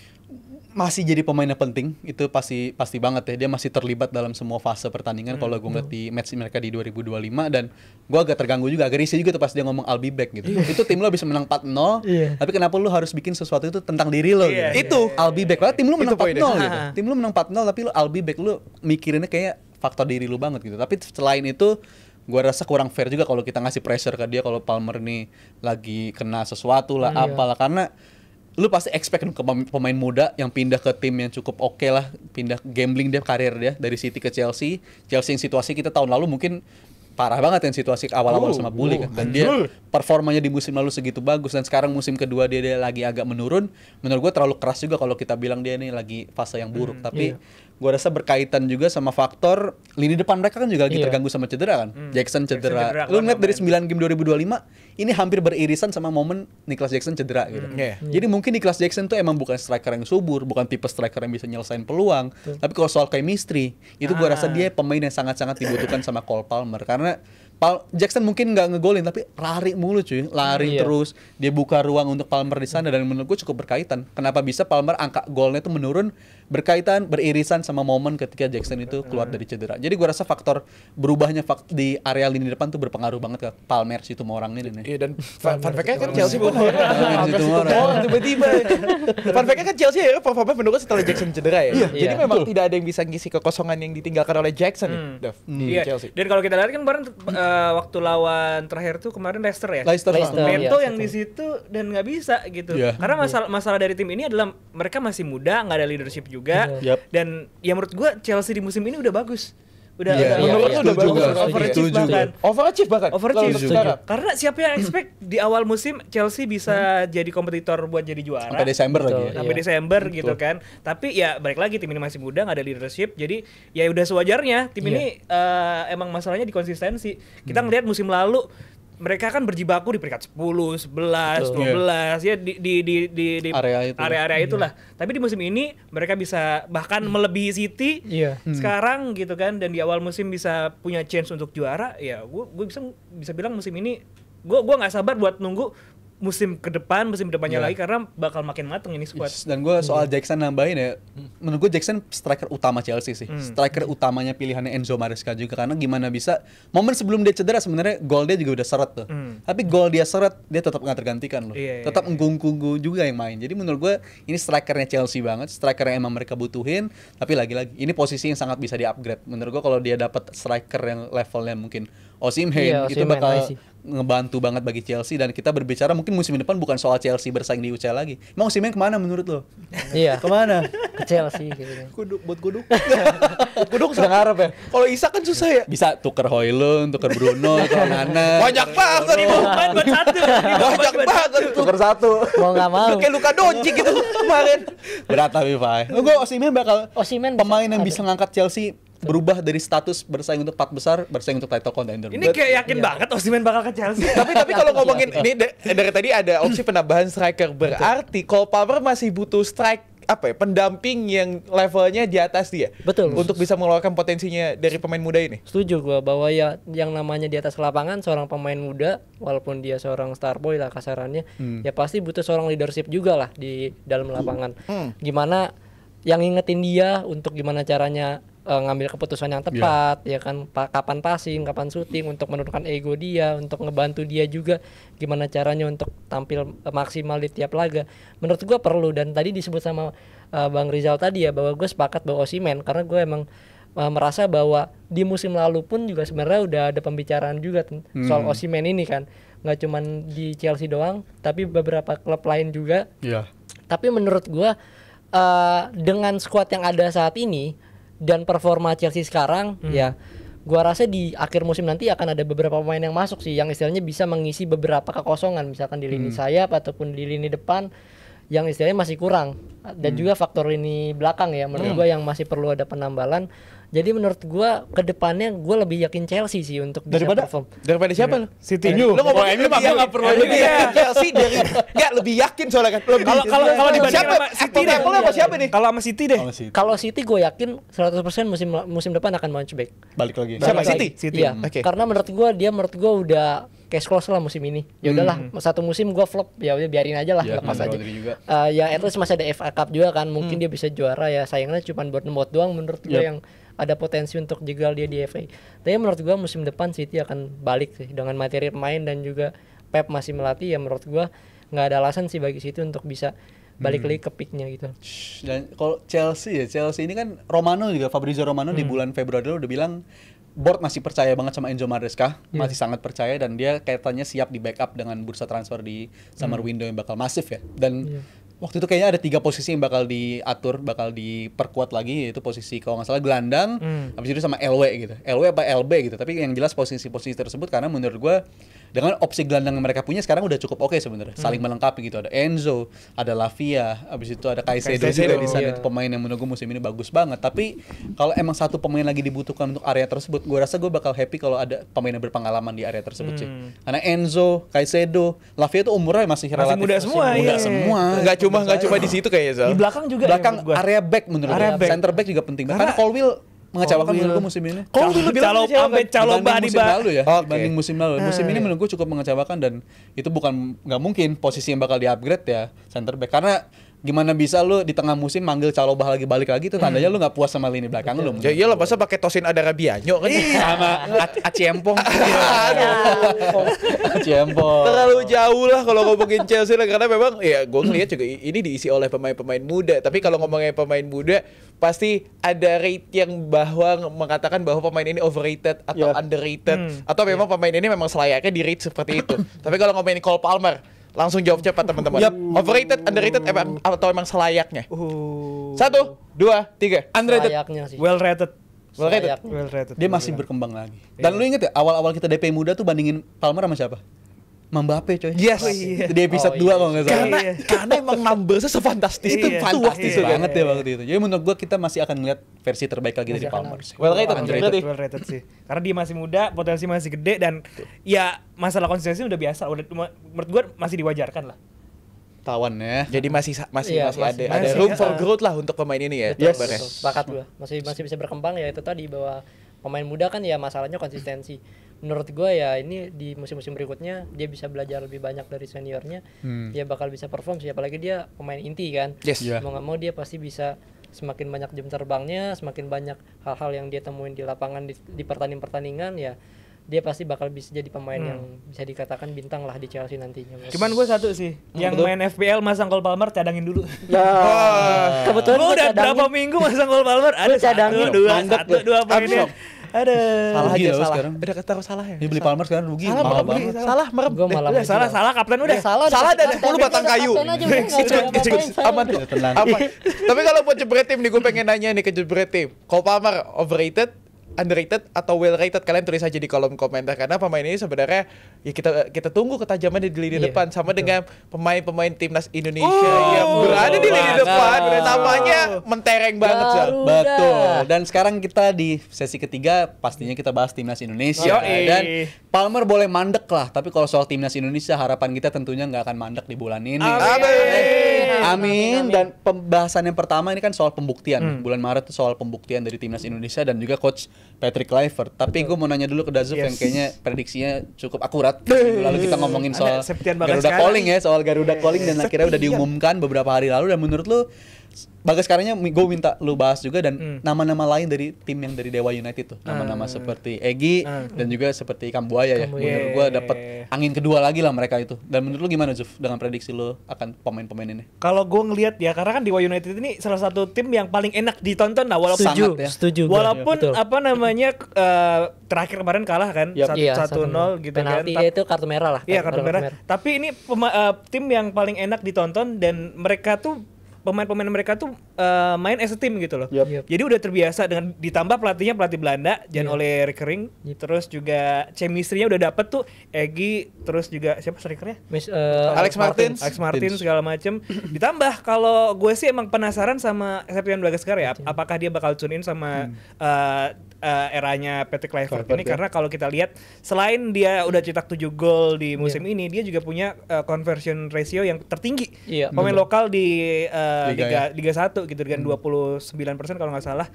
Masih jadi pemain yang penting, itu pasti banget ya. Dia masih terlibat dalam semua fase pertandingan. Kalau gue ngeliat di match mereka di 2025, dan gue agak terganggu juga, agak risih juga tuh pas dia ngomong I'll be back gitu. Itu tim lo bisa menang 4-0, tapi kenapa lo harus bikin sesuatu itu tentang diri lo gitu. Itu I'll be back, padahal tim lo menang 4-0 gitu. Tim lo menang 4-0 tapi lo I'll be back, lo mikirinnya kayak faktor diri lo banget gitu. Tapi selain itu, gue rasa kurang fair juga kalau kita ngasih pressure ke dia kalau Palmer nih lagi kena sesuatu lah, apalah, karena lu pasti expect ke pemain muda yang pindah ke tim yang cukup oke lah, pindah gambling dia karir dia dari City ke Chelsea yang situasi kita tahun lalu mungkin parah banget yang situasi awal-awal sama Bully kan, dan dia performanya di musim lalu segitu bagus, dan sekarang musim kedua dia lagi agak menurun. Menurut gue terlalu keras juga kalau kita bilang dia ini lagi fase yang buruk, tapi gue rasa berkaitan juga sama faktor lini depan mereka kan juga lagi terganggu sama cedera kan. Jackson cedera. Lu ngeliat dari 9 game 2025 ini hampir beririsan sama momen Nicholas Jackson cedera gitu. Jadi mungkin Nicholas Jackson tuh emang bukan striker yang subur, bukan tipe striker yang bisa nyelesain peluang. Tapi kalau soal chemistry, itu gue rasa dia pemain yang sangat-sangat dibutuhkan sama Cole Palmer, karena Jackson mungkin nggak ngegolin tapi lari mulu cuy, lari terus, dia buka ruang untuk Palmer di sana, dan menurut gue cukup berkaitan. Kenapa bisa Palmer angka golnya itu menurun, berkaitan beririsan sama momen ketika Jackson itu keluar dari cedera. Jadi gue rasa faktor berubahnya di area lini depan tuh berpengaruh banget ke Palmer situ mau orang ini nih. Iya, dan fun fact-nya kan Chelsea pun situ orang tiba-tiba. Fun fact-nya kan Chelsea ya performa menurun setelah Jackson cedera ya. Jadi memang tidak ada yang bisa ngisi kekosongan yang ditinggalkan oleh Jackson di Chelsea. Dan kalau kita lihat kan kemarin waktu lawan terakhir tuh kemarin Leicester ya. Leicester Neto yang di situ dan nggak bisa gitu. Karena masalah dari tim ini adalah mereka masih muda, nggak ada leadership juga. Dan ya menurut gua Chelsea di musim ini udah bagus. Udah overachieve bahkan. Karena siapa yang expect di awal musim Chelsea bisa jadi kompetitor buat jadi juara sampai Desember lagi ya. Sampai Desember gitu kan. Tapi ya balik lagi tim ini masih muda, nggak ada leadership. Jadi ya udah sewajarnya tim ini emang masalahnya di konsistensi. Kita ngelihat musim lalu mereka kan berjibaku di peringkat 10, 11, 12 ya di area itulah. Tapi di musim ini mereka bisa bahkan melebihi City sekarang gitu kan, dan di awal musim bisa punya chance untuk juara. Ya gue bisa bilang musim ini gue nggak sabar buat nunggu musim depannya lagi, karena bakal makin mateng ini squad. Dan gue soal Jackson nambahin ya, menurut gue Jackson striker utama Chelsea sih. Striker utamanya pilihannya Enzo Maresca juga, karena gimana bisa momen sebelum dia cedera sebenarnya gol dia juga udah seret tuh. Tapi gol dia seret, dia tetap nggak tergantikan loh. Tetap Nkunku juga yang main. Jadi menurut gue ini strikernya Chelsea banget, striker yang emang mereka butuhin. Tapi lagi-lagi ini posisi yang sangat bisa di-upgrade. Menurut gue kalau dia dapat striker yang levelnya mungkin Osimhen, itu bakal ngebantu banget bagi Chelsea, dan kita berbicara mungkin musim depan bukan soal Chelsea bersaing di UCL lagi. Emang Osimhen kemana menurut lo? Iya. Kemana? Ke Chelsea gitu. Buat kuduk. Kuduk sedang Arab ya. Kalau Isak kan susah ya. Bisa tuker Højlund, tuker Bruno, tuker Nana. Banyak banget nih. Main buat satu. Banyak banget. Tuker satu. Mau nggak mau. Kayak Luka Doncic gitu kemarin. Berat tapi Fai. Gue Osimhen bakal Osimhen pemain bisa yang ada. bisa ngangkat Chelsea berubah dari status bersaing untuk 4 besar bersaing untuk title contender. Ini kayak yakin banget Osimhen bakal ke Chelsea. Tapi kalau ngomongin ini dari tadi ada opsi penambahan striker, berarti Cole Palmer masih butuh pendamping yang levelnya di atas dia. Betul. Untuk bisa mengeluarkan potensinya dari pemain muda ini. Setuju gua bahwa ya yang namanya di atas lapangan seorang pemain muda, walaupun dia seorang star boy lah kasarannya, ya pasti butuh seorang leadership juga lah di dalam lapangan. Gimana yang ngingetin dia untuk gimana caranya ngambil keputusan yang tepat, ya kan, kapan passing, kapan shooting, untuk menurunkan ego dia, untuk ngebantu dia juga gimana caranya untuk tampil maksimal di tiap laga. Menurut gua perlu, dan tadi disebut sama Bang Rizal tadi ya, bahwa gue sepakat bahwa Osimhen, karena gue emang merasa bahwa di musim lalu pun juga sebenarnya udah ada pembicaraan juga soal Osimhen ini kan, nggak cuman di Chelsea doang, tapi beberapa klub lain juga. Iya. Tapi menurut gua dengan skuad yang ada saat ini dan performa Chelsea sekarang, ya gua rasa di akhir musim nanti akan ada beberapa pemain yang masuk sih, yang istilahnya bisa mengisi beberapa kekosongan, misalkan di lini sayap ataupun di lini depan yang istilahnya masih kurang, dan juga faktor lini belakang ya menurut gua yang masih perlu ada penambalan. Jadi menurut gua kedepannya gua lebih yakin Chelsea sih untuk bisa perform. Daripada siapa lu? City. Lu ngomong MU mah nggak perlu lebih lebih yakin Chelsea dari enggak lebih yakin soalnya kan. Kalau dibanding siapa? sama City deh. Apple apa siapa nih? Kalau sama City deh. Kalau City gue yakin 100% musim depan akan bounce back. Balik lagi. Siapa? Balik City? lagi. City. Iya. Oke. Karena menurut gue udah cash close lah musim ini. Ya udahlah, satu musim gue flop, ya udah biarin aja lah, Iya, lepas aja. Rodri juga. Ya at least masih ada FA Cup juga kan, mungkin dia bisa juara ya. Sayangnya cuma buat doang menurut gue yang ada potensi untuk jegal dia di FA. Tapi menurut gue musim depan City akan balik sih dengan materi pemain, dan juga Pep masih melatih, ya menurut gue nggak ada alasan sih bagi City untuk bisa balik lagi ke peaknya gitu. Dan kalau Chelsea ini kan Romano juga, Fabrizio Romano di bulan Februari lalu udah bilang board masih percaya banget sama Enzo Maresca, masih sangat percaya, dan dia kayaknya siap di backup dengan bursa transfer di summer window yang bakal masif ya. Dan waktu itu kayaknya ada 3 posisi yang bakal diatur, bakal diperkuat lagi, yaitu posisi kalau nggak salah gelandang, habis itu sama LW gitu, LW apa LB gitu. Tapi yang jelas posisi-posisi tersebut, karena menurut gue dengan opsi gelandang yang mereka punya sekarang udah cukup oke sebenarnya, saling melengkapi gitu. Ada Enzo, ada Lavia, habis itu ada Caicedo juga di sana. Itu pemain yang menurut gue musim ini bagus banget. Tapi kalau emang satu pemain lagi dibutuhkan untuk area tersebut, gue rasa gue bakal happy kalau ada pemain yang berpengalaman di area tersebut sih. Karena Enzo, Caicedo, Lavia itu umurnya masih relatif muda semua, muda iya. semua. Enggak cuma di situ kayaknya, Zal. Di belakang juga. Belakang ya, menurut gua. area back menurut Area gue. back. Center back juga penting banget. Karena Colwill mengecewakan menurut gue musim ini. Caloba Dibanding musim lalu ya, Oke. dibanding musim lalu. Musim ini menurut gue cukup mengecewakan, dan itu nggak mungkin posisi yang bakal di-upgrade ya center back. Karena gimana bisa lu di tengah musim manggil Calobah lagi balik lagi, itu tandanya lu nggak puas sama lini belakang lu. Ya iyalah, masa pakai Tosin ada Rabianyo kan. Sama Aciempong. Aciempong. Terlalu jauh lah kalau ngomongin Chelsea lah, karena memang ya gue ngeliat juga ini diisi oleh pemain-pemain muda. Tapi kalau ngomongin pemain muda, pasti ada rate yang mengatakan bahwa pemain ini overrated atau underrated, atau memang pemain ini memang selayaknya di rate seperti itu. Tapi kalau ngomongin Cole Palmer, langsung jawab cepat teman-teman. Overrated, underrated, atau emang selayaknya? 1, 2, 3. Underrated. Selayaknya sih. Well rated. Selayaknya. Well rated. Dia masih berkembang lagi. Dan lu inget ya, awal-awal kita DP muda tuh bandingin Palmer sama siapa? Mbappe coy. Yes. Itu di episode 2 kalau nggak salah. Karena emang numbersnya sefantastis itu. Fantastis banget ya waktu itu. Jadi menurut gua kita masih akan ngeliat versi terbaik lagi dari Palmer. Well rated, Well rated sih. Karena dia masih muda, potensi masih gede, dan ya masalah konsistensi udah biasa. Menurut gua masih diwajarkan lah. Tawan ya. Jadi masih Iya, ada room for growth lah untuk pemain ini ya. Betul, Palmer ya. betul. Sepakat gua. Masih bisa berkembang ya, itu tadi bahwa pemain muda kan ya masalahnya konsistensi. Menurut gue ya ini di musim-musim berikutnya dia bisa belajar lebih banyak dari seniornya, dia bakal bisa perform sih, apalagi dia pemain inti kan. Yes. Mau nggak mau dia pasti bisa semakin banyak jam terbangnya, semakin banyak hal-hal yang dia temuin di lapangan di pertandingan ya, dia pasti bakal bisa jadi pemain yang bisa dikatakan bintang lah di Chelsea nantinya. Cuman gue satu sih, yang main FPL masang Cole Palmer cadangin dulu. Kebetulan Gue udah berapa minggu masang Cole Palmer, ada cadangin. dua poinnya. Ada. Salah Rugi aja loh salah. sekarang. Udah kata salah ya. Dia beli Palmer sekarang rugi. Salah mahal merem, banget. salah merem. Gue malah Udah salah kapten udah. Salah dan 10 batang kayu. Aman tuh. Tenang. Apa? Tapi kalau buat jebret tim nih, gue pengen nanya nih ke jebret tim. Cole Palmer overrated, underrated atau well rated? Kalian tulis aja di kolom komentar, karena pemain ini sebenarnya ya kita tunggu ketajamannya di lini depan sama dengan pemain-pemain timnas Indonesia yang berada di lini depan. Namanya mentereng banget Zal. Betul. Dan sekarang kita di sesi ketiga pastinya kita bahas timnas Indonesia. Yoi. Dan Palmer boleh mandek lah, tapi kalau soal timnas Indonesia harapan kita tentunya nggak akan mandek di bulan ini. Amin. Dan pembahasan yang pertama ini kan soal pembuktian. Bulan Maret itu soal pembuktian dari timnas Indonesia dan juga coach Patrick Kluivert. Tapi gue mau nanya dulu ke Dazuf yang kayaknya prediksinya cukup akurat. Minggu lalu kita ngomongin soal Ada Septian Garuda Bagaskara. Calling ya, soal Garuda Calling dan akhirnya udah diumumkan beberapa hari lalu. Dan menurut lu Bagaskaranya gue minta lu bahas juga dan nama-nama lain dari tim yang dari Dewa United tuh. Nama-nama seperti Egy dan juga seperti Kambuaya ya. Menurut gue dapet angin kedua lagi lah mereka itu. Dan menurut lu gimana Zuf dengan prediksi lu akan pemain-pemain ini? Kalau gue ngelihat ya, karena kan Dewa United ini salah satu tim yang paling enak ditonton lah, walaupun Sangat ya. Setuju. gua. walaupun Betul. apa namanya terakhir kemarin kalah kan Iya, 1-0 gitu kan. penalti itu kartu merah lah. Iya, kartu merah. Tapi ini tim yang paling enak ditonton dan mereka tuh pemain-pemain mereka tuh main as a team gitu loh. Yep. Jadi udah terbiasa dengan ditambah pelatihnya pelatih Belanda, Jan Ole Rekering. Terus juga chemistry-nya udah dapet tuh Egy, terus juga siapa strikernya? Alex Martins. Alex Martin segala macem. Ditambah kalau gue sih emang penasaran sama Septian Bagaskara ya, apakah dia bakal tune in sama eranya Patrick Kluivert ini, karena kalau kita lihat selain dia udah cetak 7 gol di musim ini, dia juga punya conversion ratio yang tertinggi. Iya, Pemain lokal di Liga 1 gitu dengan 29% kalau nggak salah.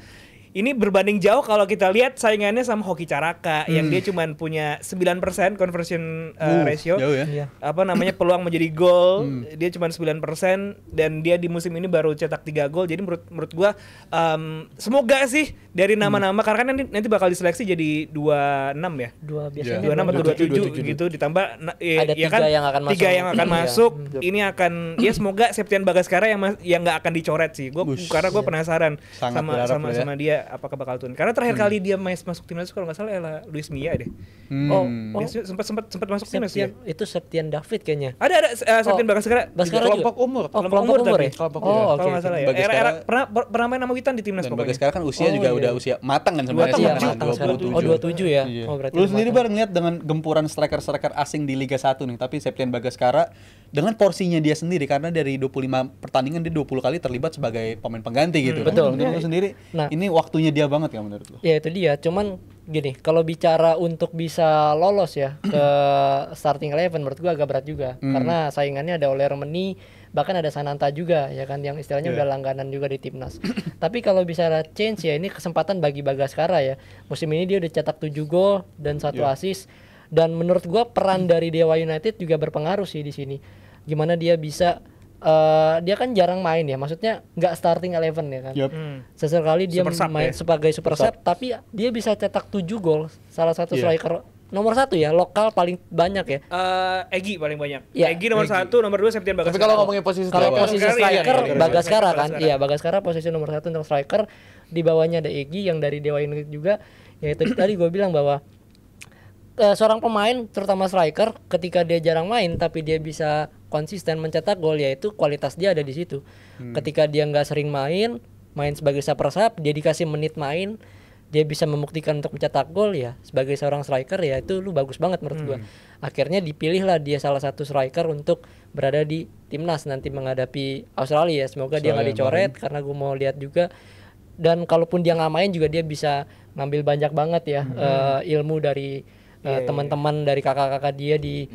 Ini berbanding jauh kalau kita lihat saingannya sama Hoki Caraka yang dia cuman punya 9% conversion ratio. Jauh ya. Iya. Apa namanya peluang menjadi gol, dia cuma 9% dan dia di musim ini baru cetak 3 gol. Jadi menurut gua semoga sih dari nama-nama, karena kan nanti bakal diseleksi jadi 26 ya. Biasanya 26 atau 27 gitu ditambah Ada ya 3 kan, yang akan masuk. 3 yang akan Iya. masuk. Ini akan ya semoga Septian Bagaskara yang nggak akan dicoret sih. Karena gue penasaran Sangat berharap lo ya. sama dia apakah bakal turun. Karena terakhir kali dia masuk timnas kalau nggak salah adalah Luis Mia deh. Dia sempat masuk timnas ya. Itu Septian David kayaknya. Ada Septian Bagaskara. Baskara Kelompok juga? umur. Oh, kelompok umur tapi. ya? Kelompok Oh, umur. oke. Kalau nggak salah ya. Bagaskara Pernah main sama Witan di timnas Dan pokoknya. Bagaskara kan usia juga udah usia matang kan sebenarnya. Iya, sekarang, matang sekarang. Oh, 27 ya. Iya. Oh, berarti Lu udah sendiri matang. bareng lihat dengan gempuran striker-striker asing di Liga 1 nih, tapi Septian Bagaskara dengan porsinya dia sendiri karena dari 25 pertandingan dia 20 kali terlibat sebagai pemain pengganti gitu. Betul. Menurut lu sendiri Nah. ini waktunya dia banget ya menurut lu? Ya itu dia, cuman gini, kalau bicara untuk bisa lolos ya ke starting 11 menurut gua agak berat juga. Karena saingannya ada Ole Romeni, bahkan ada Sananta juga ya kan, yang istilahnya udah langganan juga di timnas. Tapi kalau bisa change ya, ini kesempatan bagi Bagaskara ya. Musim ini dia udah cetak 7 gol dan 1 assist. Dan menurut gua peran dari Dewa United juga berpengaruh sih di sini. Gimana dia bisa dia kan jarang main ya, maksudnya nggak starting 11 ya kan. Sesekali dia Super sub main ya? sebagai super sub, tapi dia bisa cetak 7 gol. Salah satu striker nomor 1 ya, lokal paling banyak ya. Egy paling banyak. Iya. Egy nomor 1, nomor 2 Septian Bagaskara. Tapi kalau ngomongin posisi Kalau striker, posisi Bagaskara, striker iya. Bagaskara kan, Bagaskara. iya Bagaskara posisi nomor 1 untuk striker. Di bawahnya ada Egy yang dari Dewa United juga. Ya itu tadi gue bilang bahwa seorang pemain terutama striker ketika dia jarang main tapi dia bisa konsisten mencetak gol, ya itu kualitas dia ada di situ. Ketika dia nggak sering main sebagai super sub, dia dikasih menit main, dia bisa membuktikan untuk mencetak gol, ya sebagai seorang striker ya itu lu bagus banget menurut gua. Akhirnya dipilihlah dia salah satu striker untuk berada di timnas nanti menghadapi Australia. Semoga dia nggak dicoret karena gua mau lihat juga. Dan kalaupun dia nggak main juga dia bisa ngambil banyak banget ya ilmu dari teman-teman dari kakak-kakak dia di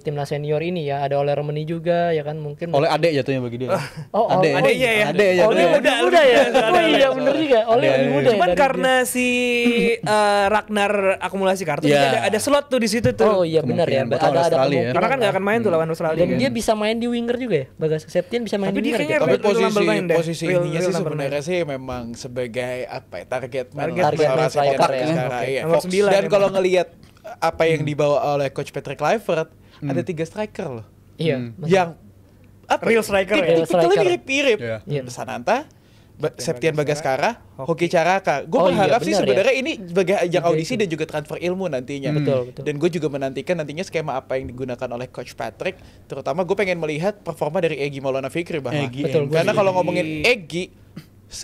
timnas senior ini ya. Ada Ole Romeni juga ya kan, mungkin Oleh adek jatuhnya bagi dia. adeknya ya. Adek ya. Ole muda ya. Oh iya bener juga. Ole lebih muda ya Cuman dari karena si Ragnar akumulasi kartu, jadi ada slot tuh di situ dia. tuh. Oh iya benar ya. Kemungkinan buat Australia ya. kemungkinan. Karena kan nggak akan main tuh lawan Australia. Dan kan. dia bisa main di winger juga ya. Bagas Septian bisa main Tapi di dia winger. kayaknya gitu. tapi real number nine deh. posisi Real ininya sih number sebenarnya sih memang sebagai apa ya, target man Target seorang man Septian striker ya. Bagaskara, Oke. iya. Nomor 9 Dan emang. kalau ngelihat apa yang dibawa oleh coach Patrick Kluivert, ada 3 striker loh Iya. yang apa Real striker ya? Real tipikalnya striker. mirip-mirip. Iya. Iya. Sananta Septian Bagaskara, Hoki Caraka. Gue Oh berharap iya, sih benar sebenarnya ini sebagai ajang Juga audisi itu. dan juga transfer ilmu nantinya. Betul. Dan gue juga menantikan nantinya skema apa yang digunakan oleh Coach Patrick. Terutama gue pengen melihat performa dari Egy Maulana Fikri bahwa. Betul, Karena gue kalau ngomongin Egy,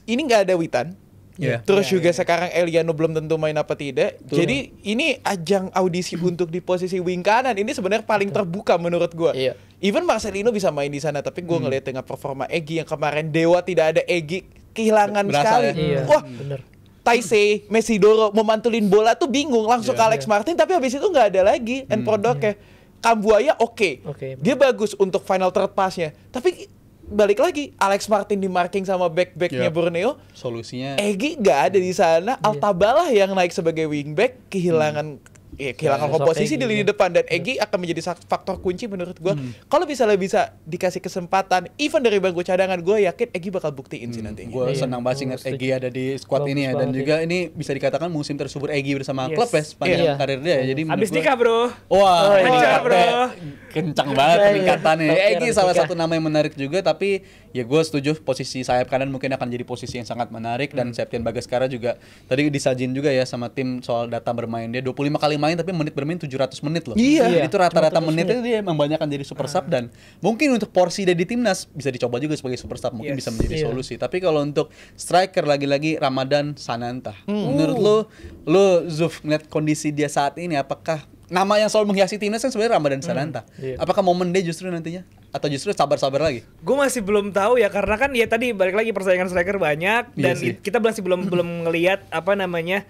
ini nggak ada Witan. Iya. Terus juga sekarang Eliano belum tentu main apa tidak. Jadi ini ajang audisi untuk di posisi wing kanan. Ini sebenarnya paling terbuka menurut gue. Iya. Even Marcelino bisa main di sana, tapi gue ngelihat dengan performa Egy yang kemarin Dewa tidak ada Egy, kehilangan Berasa sekali. ya? Iya. Wah, Bener. Taisei, Mesidoro memantulin bola tuh bingung langsung ke Alex Martin, tapi habis itu nggak ada lagi end produknya. Kambuaya oke. Dia bagus untuk final third pass-nya. Tapi balik lagi Alex Martin di marking sama back-backnya Borneo. Solusinya Egy nggak ada di sana. Altabalah yang naik sebagai wingback kehilangan komposisi Egy, di lini depan dan Egy akan menjadi faktor kunci menurut gue. Kalau bisa dikasih kesempatan, even dari bangku cadangan, gue yakin Egy bakal buktiin sih nantinya. gue Iya, senang banget ingat setuju. Egy ada di squad Bagus ini ya, dan banget juga ini bisa dikatakan musim tersubur Egy bersama Yes. klub ya sepanjang Iya. karir dia ya. Jadi menurut Abis gua- nikah bro. Wah, Kencang, bro. kencang banget Iya, iya. peningkatannya. Oke, Egy salah nikah. satu nama yang menarik juga, tapi ya gue setuju posisi sayap kanan mungkin akan jadi posisi yang sangat menarik. Dan Septian Bagaskara juga tadi disajin juga ya sama tim soal data bermain dia 25 kali main tapi menit bermain 700 menit loh. Iya. Itu rata-rata 700 menitnya dia emang banyak jadi super sub, dan mungkin untuk porsi dia di timnas bisa dicoba juga sebagai super sub, mungkin Yes. bisa menjadi Iya. solusi. Tapi kalau untuk striker lagi-lagi Ramadan Sananta. Menurut lu Zuf ngeliat kondisi dia saat ini, apakah nama yang selalu menghiasi timnas kan sebenarnya Ramadan Sananta. Iya. Apakah momen dia justru nantinya atau justru sabar-sabar lagi? Gue masih belum tahu ya, karena kan ya tadi balik lagi persaingan striker banyak Iya dan sih. kita masih belum ngelihat apa namanya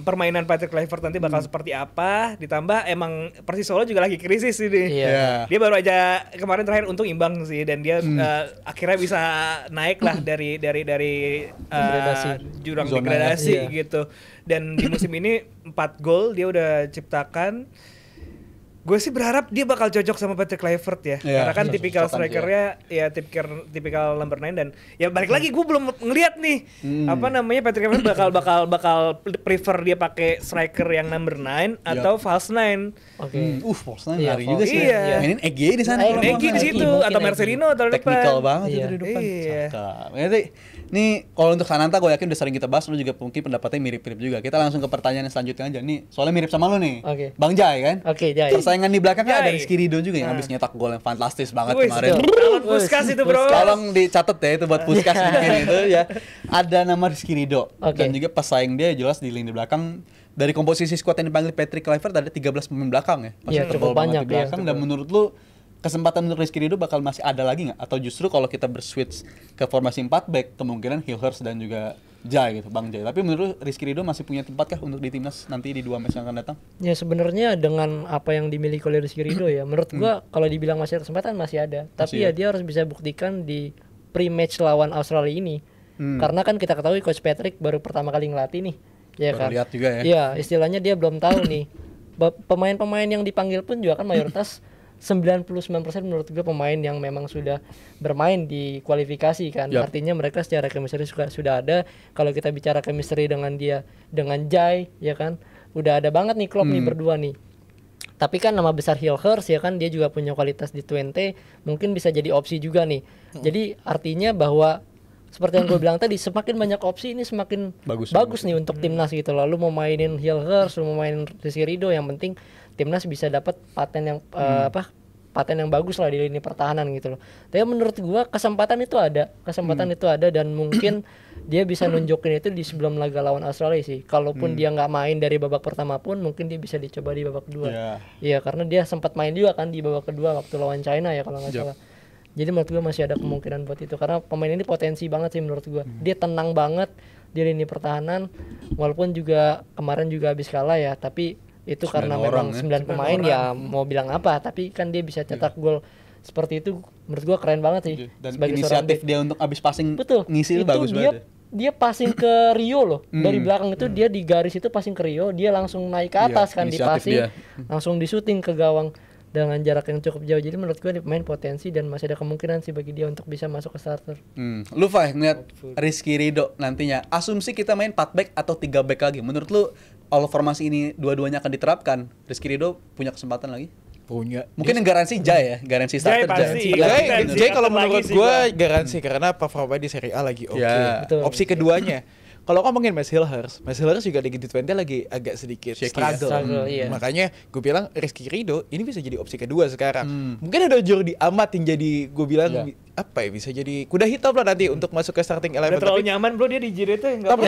permainan Patrick Kluivert nanti bakal seperti apa. Ditambah emang Persis Solo juga lagi krisis ini. Iya. Dia baru aja kemarin terakhir untung imbang sih, dan dia akhirnya bisa naik lah dari Degradasi. jurang Zona, degradasi ya. gitu. Dan di musim ini 4 gol dia udah ciptakan. Gue sih berharap dia bakal cocok sama Patrick Kluivert ya. Iya, Karena kan iya, tipikal cocokan strikernya ya tipikal number 9, dan ya balik lagi gue belum ngeliat nih apa namanya Patrick Kluivert bakal prefer dia pakai striker yang number 9 atau false 9. Oke. Forsman Iya, lari juga sih. Iya. Mainin Egy di sana. Mainin kalau Egy mau. di situ mungkin atau Egy. Marcelino atau depan. Teknikal banget Iya. itu di depan. Iya. Cakep. Jadi, nih kalau untuk Sananta gue yakin udah sering kita bahas, lu juga mungkin pendapatnya mirip-mirip juga. Kita langsung ke pertanyaan yang selanjutnya aja nih. Soalnya mirip sama lu nih. Oke. Bang Jai kan? Oke, Jai. Persaingan di belakang kan ada Jai. Rizky Ridho juga yang habis nyetak gol yang fantastis banget Wih, kemarin. Calon Puskas itu bro. Tolong dicatat ya itu buat Puskas mungkin itu ya. Ada nama Rizky Ridho Oke. dan juga pesaing dia jelas di lini belakang. Dari komposisi squad yang dipanggil Patrick Kluivert ada 13 pemain belakang ya. Pasti Iya, tebal cukup banget banyak, di belakang. iya. Dan menurut lu kesempatan untuk Rizky Ridho bakal masih ada lagi nggak? Atau justru kalau kita berswitch ke formasi 4 back kemungkinan Hilhers dan juga Jai gitu, Bang Jai. Tapi menurut lu Rizky Ridho masih punya tempat kah untuk di timnas nanti di 2 match yang akan datang? Ya sebenarnya dengan apa yang dimiliki oleh Rizky Ridho ya, menurut gua kalau dibilang masih ada kesempatan masih ada. Tapi Masih ya dia harus bisa buktikan di pre-match lawan Australia ini. Karena kan kita ketahui Coach Patrick baru pertama kali ngelatih nih. Ya Baru kan? lihat juga ya. Iya, istilahnya dia belum tahu nih. Pemain-pemain yang dipanggil pun juga kan mayoritas 99% menurut gue pemain yang memang sudah bermain di kualifikasi kan. Yap. Artinya mereka secara chemistry sudah ada. Kalau kita bicara chemistry dengan dia dengan Jai ya kan, udah ada banget nih klub nih berdua nih. Tapi kan nama besar Hilhers ya kan, dia juga punya kualitas di 20, mungkin bisa jadi opsi juga nih. Jadi artinya bahwa seperti yang gue bilang tadi, semakin banyak opsi ini semakin bagus nih untuk timnas gitu. Lalu mau mainin Hilhers, mau mainin Rizky Ridho, yang penting timnas bisa dapat paten yang paten yang bagus lah di lini pertahanan gitu loh. Tapi menurut gua kesempatan itu ada dan mungkin dia bisa nunjukin itu di sebelum laga lawan Australia sih. Kalaupun dia nggak main dari babak pertama pun mungkin dia bisa dicoba di babak kedua. Iya. Iya, karena dia sempat main juga kan di babak kedua waktu lawan China ya kalau nggak salah. Jadi menurut gua masih ada kemungkinan buat itu karena pemain ini potensi banget sih menurut gua. Dia tenang banget di lini pertahanan walaupun juga kemarin juga habis kalah ya, tapi itu karena memang 9 pemain ya mau bilang apa, tapi kan dia bisa cetak gol seperti itu menurut gua keren banget sih. Dan sebagai seorang inisiatif back. dia untuk abis passing Betul. ngisi Itu bagus dia, banget. dia passing ke Rio loh. Dari belakang itu dia di garis itu passing ke Rio, dia langsung naik ke atas kan di inisiatif passing, dia. langsung di shooting ke gawang dengan jarak yang cukup jauh. Jadi menurut gua dia pemain potensi dan masih ada kemungkinan sih bagi dia untuk bisa masuk ke starter. Lu Fai ngeliat Rizky Ridho nantinya, asumsi kita main 4 back atau 3 back lagi. Menurut lu kalau formasi ini dua-duanya akan diterapkan, Rizky Ridho punya kesempatan lagi? Punya. Mungkin yang garansi Jai ya, garansi Jai starter pasti. Jai. Jay kalau Lagi menurut sih gue gua. garansi karena performa di Serie A lagi oke. Ya. Betul. Opsi keduanya, kalau ngomongin Max Hilhers juga di G20 lagi agak sedikit Shaky ya. Struggle, iya. Makanya gue bilang Rizky Ridho ini bisa jadi opsi kedua sekarang. Mungkin ada Jordi Amat yang jadi gue bilang Iya. apa ya, bisa jadi kuda hitam lah nanti untuk masuk ke starting Udah 11. terlalu nyaman bro dia di JDT enggak Tapi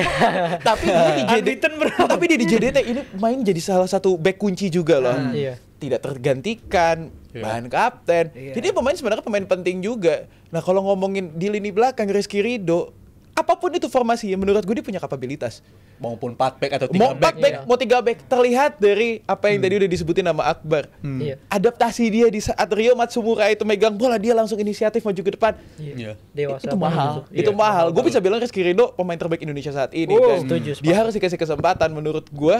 tapi dia di JDT, Unbeaten, bro. tapi dia di JDT ini main jadi salah satu back kunci juga loh. Iya. Tidak tergantikan, Iya. bahan kapten. Iya. Jadi pemain sebenarnya pemain penting juga. Nah kalau ngomongin di lini belakang Rizky Ridho, apapun itu formasi, menurut gue dia punya kapabilitas. Maupun 4 back atau 3 Mau 4 back. back, iya. mau 3 back, terlihat dari apa yang tadi udah disebutin nama Akbar. Iya. Adaptasi dia di saat Rio Matsumura itu megang bola, dia langsung inisiatif maju ke depan. Iya. Dewasa Itu banget mahal, gitu. itu mahal. Gue bisa bilang Rizky Ridho pemain terbaik Indonesia saat ini. Oh, Dan setuju, dia harus dikasih kesempatan menurut gue.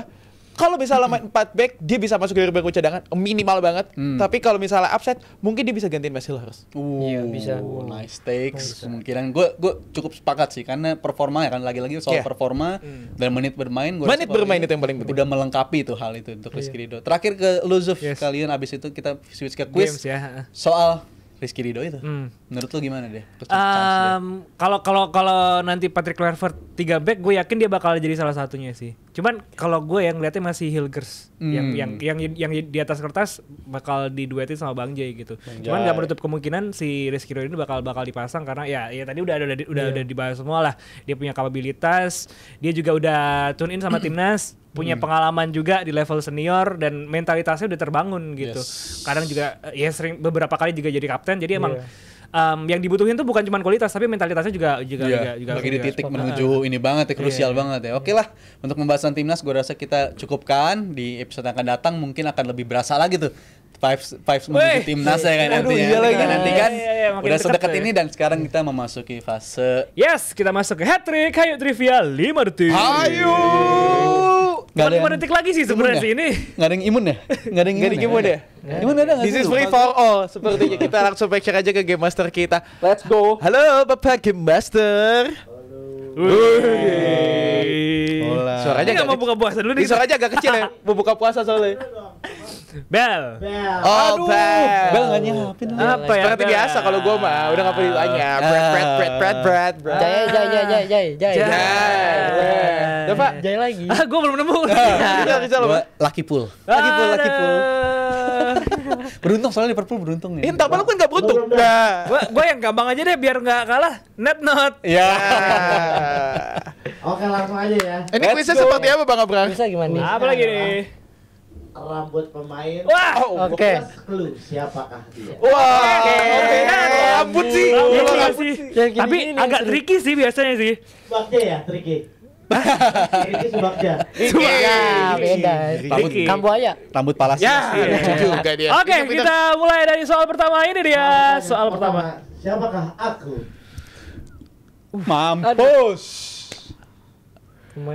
Kalau misalnya main 4 back, dia bisa masuk dari bangku cadangan, minimal banget. Tapi kalau misalnya upset, mungkin dia bisa gantiin Max Hilhers. Iya, bisa. Nice takes. Kemungkinan gue cukup sepakat sih karena performa ya kan lagi-lagi soal Iya. performa dan menit bermain. Gua Menit rasa kalau bermain ini itu yang paling penting. Udah melengkapi itu hal itu untuk Rizky Ridho. Terakhir ke Luzuf Yes. kalian abis itu kita switch ke quiz Games ya. soal Rizky Ridho itu. Hmm. Menurut lu gimana deh? Chance dia? Kalau nanti Patrick Kluivert 3 back, gue yakin dia bakal jadi salah satunya sih. Cuman kalau gue yang ngeliatnya masih Hilgers yang di atas kertas bakal diduetin sama Bang Jay gitu. Cuman nggak menutup kemungkinan si Rizky Ridho ini bakal dipasang karena ya tadi udah dibahas semua lah. Dia punya kapabilitas, dia juga udah tune in sama timnas, punya pengalaman juga di level senior dan mentalitasnya udah terbangun gitu. Yes. Kadang juga ya sering beberapa kali juga jadi kapten. Jadi emang yang dibutuhin tuh bukan cuma kualitas tapi mentalitasnya juga lagi di titik menuju ini banget ya, krusial banget ya. Oke lah, untuk pembahasan timnas gue rasa kita cukupkan. Di episode yang akan datang mungkin akan lebih berasa lagi tuh vibes menuju timnas ya kan nanti. iya lagi. Nanti kan Makin udah deket sedekat tuh ya. ini dan sekarang kita memasuki fase Yes, kita masuk ke hat-trick. Hayu trivia 5 detik. Ayo! Cuma Nggak ada 5 yang detik lagi sih sebenarnya sih ini. Nggak ada yang imun ya? Nggak ada yang Nggak ada yang imun ya? Imun ada nggak This sih? is free for all. Sepertinya kita langsung back aja ke Game Master kita. Let's go. Halo Bapak Game Master. Suaranya Ini nggak mau agak buka puasa dulu nih. Suaranya agak kecil ya. Mau buka puasa soalnya. Bel. Oh, Bel. Bel nggak nyiapin. Apa ya? Seperti Bel? biasa kalau gua mah udah nggak perlu ditanya. Brad. Jai. Udah, Pak. Jai lagi. Ah, gue belum nemu. Bisa loh, Gua Pak. lucky pull. Lucky pull. Beruntung soalnya Liverpool beruntung nih. Entar malu kan nggak beruntung. Nah. Gue yang gampang aja deh biar nggak kalah. Net not. Ya. Oke langsung aja ya. Ini kuisnya seperti apa Bang Abraham? Bisa gimana nih? Apa lagi nih? Rambut pemain. Wah. Oke. Plus clue siapakah dia? Wah, oke. Rambut sih. Iya Memang sih. rambut. Tapi agak tricky sih biasanya sih. Subakja ya, Triki. Triki Subakja. Ya, beda. Ricky. Kambuaya. Rambut palas. Ya, lucu juga dia. Oke, kita mulai dari soal pertama ini dia. Soal pertama. Siapakah aku? Mampus.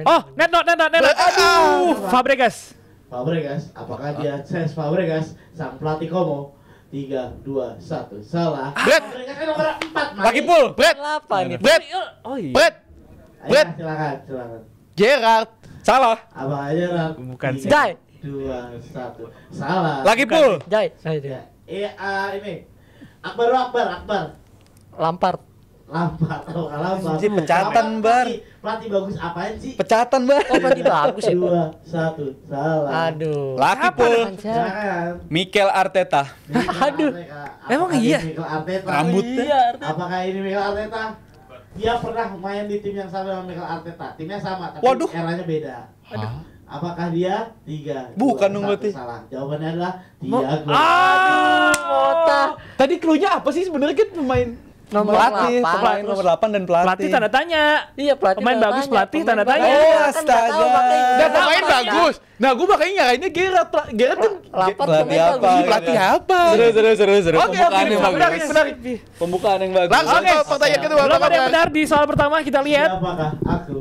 Oh, net not. Aduh, Fabregas. Fabregas. Apakah dia Cesc Fabregas, sang pelatih Como? 3, 2, 1. Salah. Brad. Fabregas kan nomor 4, Mike. Lucky pull. Brad. 8 nih. Brad. Oh iya. Brad. Ayo, Brad. silakan. Gerard. Salah. Apakah aja, Rat? Bukan sih. Jai. 2, 1. Salah. Lucky pull. Jai. Nah, itu. Ya. Ini. Akbar. Lampard. Lampard. Ini pecatan, Bar. Pelatih bagus apaan sih? Pecatan, Bar. Oh, berarti bagus ya. 2, 1. Salah. Aduh. Lucky pull. Silakan. Mikel Arteta. Aduh. Emang iya? Mikel Arteta. Rambutnya. Apakah ini Mikel Arteta? Dia pernah main di tim yang sama dengan Mikel Arteta. Timnya sama tapi Waduh. eranya beda. Apakah dia? 3. Bukan dong berarti. Salah. Jawabannya adalah Thiago. Mota. Tadi clue-nya apa sih sebenarnya kan pemain Nomor Pelatih, 8. pemain nomor 8 dan pelatih. Pelatih tanda tanya. Iya, pelatih. Pemain tanda bagus, tanya. pelatih tanda Pemain tanya. bagus. Oh, Kan nggak astaga. tahu, makanya Dan nggak pemain tahu, bagus. Nah, gue makanya nyarainnya Gerard. Gerard kan Lampard Pelatih pemain apa? bagus. pelatih apa? Seru. Oke, Pembukaan yang menarik, bagus. menarik. Pembukaan yang bagus. Langsung ke pertanyaan kedua, Belum Bang ada yang Abraham. benar di soal pertama, kita lihat. Siapakah aku?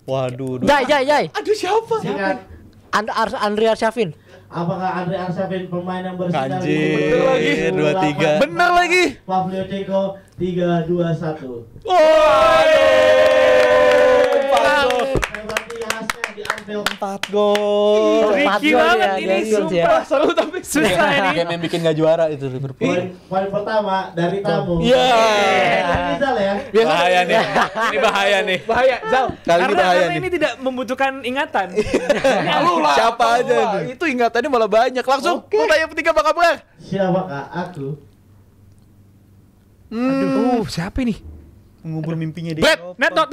Waduh. Jai. Aduh, siapa? Silakan. Andri Arsyafin. Apakah Andre Arshavin pemain yang bersinar Anjir, 2-3. Bener lagi. Pavlio Ceko 3, 2, 1. Waduh. Berarti khasnya di Andre Anfield. 4 gol. Tricky gol banget ya, ini, Games ya. sumpah. Seru tapi susah ini. Game yang bikin gak juara itu Liverpool. Poin pertama dari tamu. Iya. Dari Rizal ya. Bahaya nih. Ini bahaya nih. Bahaya, Zal. Kali ini bahaya Karena nih. ini tidak membutuhkan ingatan. Lu lah. Siapa aja Wah, nih? itu ingatannya malah banyak. Langsung pertanyaan ketiga Bang Abrar. Siapakah aku? Aduh, siapa ini? Mengubur mimpinya di Brad, Net not.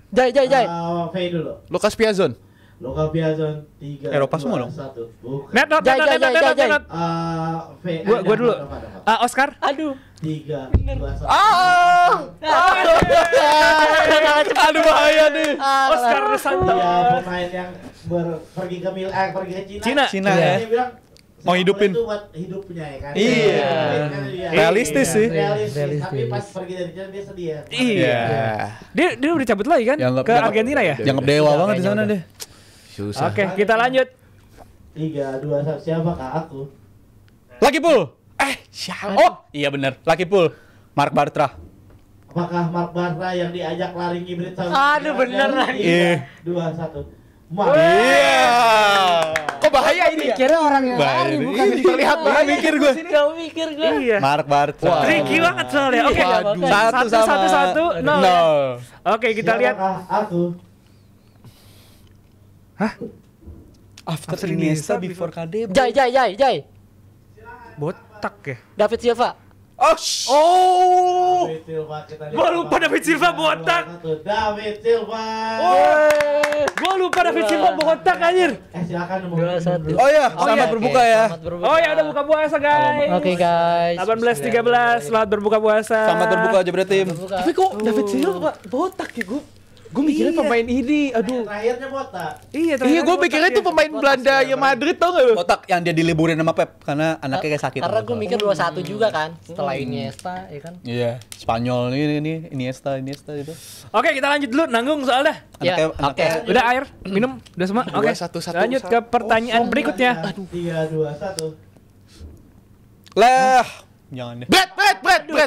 Jai. V dulu. Lukas Piazon. Luka Piazon 3 Eropa semua dong? 1. Bukan. Net not. Jai. V. Gua dulu. Oscar. Aduh. 3 2 1. Aduh bahaya nih. Oscar Santos. Dia pemain yang pergi ke Cina. Cina. ya. Dia bilang Mau hidupin. itu buat hidupnya ya kan. Iya. Kan dia. Realistis sih. Realistis. Tapi pas pergi dari Cina dia sedih ya. Iya. Dia udah cabut lagi kan Dianggap- ke Argentina ya? Dianggap dewa banget di sana deh. Susah. Oke, kita lanjut. 3 2 1. Siapakah aku? Lucky Pool. Siapa? Oh, iya benar. Lucky Pool. Mark Bartra. Apakah Mark Bartra yang diajak lari hibrid sama Aduh, bener lagi. 3 2 1. Mark. Iya. Kok bahaya ini ya? Kira orang yang Bahaya lari nih. bukan Terlihat bahaya. Mikir gue. Gak mikir gue. Iya. Mark Bartra. Tricky banget soalnya. Oke. Waduh. Satu, nol. ya? Oke, kita lihat. Siapakah aku? After Iniesta, before KDB. Jai. Botak ya. David Silva. Oh. David Silva kita lihat. Gua lupa David Silva botak. David Silva. Gua lupa David Silva botak anjir. Silakan nomor 2-1. Oh ya, Oh, selamat iya. berbuka ya. Selamat berbuka. Oh ya udah buka puasa guys. Oke guys. 18.13 selamat berbuka puasa. Selamat berbuka Jebret Tim. Berbuka. Tapi kok David Silva botak ya gue mikirnya pemain ini. Aduh. Terakhirnya botak. Iya, Iya, gue mikirnya itu pemain Belanda yang Madrid tau gak lu? Otak yang dia diliburin sama Pep karena anaknya kayak sakit. Karena gue mikir 2-1 juga kan. Setelah Iniesta ya kan. Iya, Spanyol ini Iniesta itu. Oke, kita lanjut dulu nanggung soalnya. Ya, oke. Udah air, minum, udah semua. Oke. 2-1-1. Lanjut ke pertanyaan berikutnya. 3 2 1. Lah, jangan deh.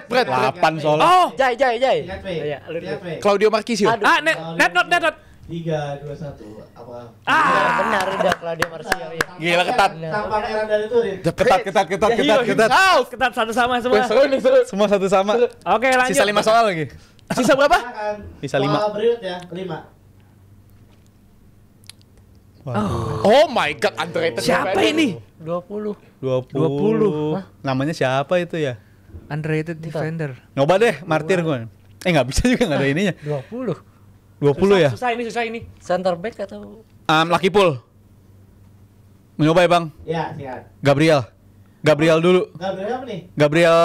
Brad. 8 soalnya. Oh, Jai. Ingat V. Iya, lu Ingat V. Claudio Marquisio. Aduh. net not. 3 2 1. Apa? Ya, benar udah Claudio Marcio ya. Gila ketat. Tanpa merah dari Turin. Ketat. Ketat satu sama semua. Seru nih, seru. Semua satu sama. Oke, lanjut. Sisa 5 soal lagi. Sisa berapa? Silakan. Bisa Soal 5. berikut ya, 5. Oh my god, underrated. Siapa ini? 20. 20. Namanya siapa itu ya? Underrated defender. Nyoba deh, martir gue. Nggak bisa juga, nggak ada ininya. 20. 20 ya? Susah ini. Center back atau Lucky Pool. Mencoba ya bang? Ya, sikat. Gabriel dulu. Gabriel apa nih? Gabriel.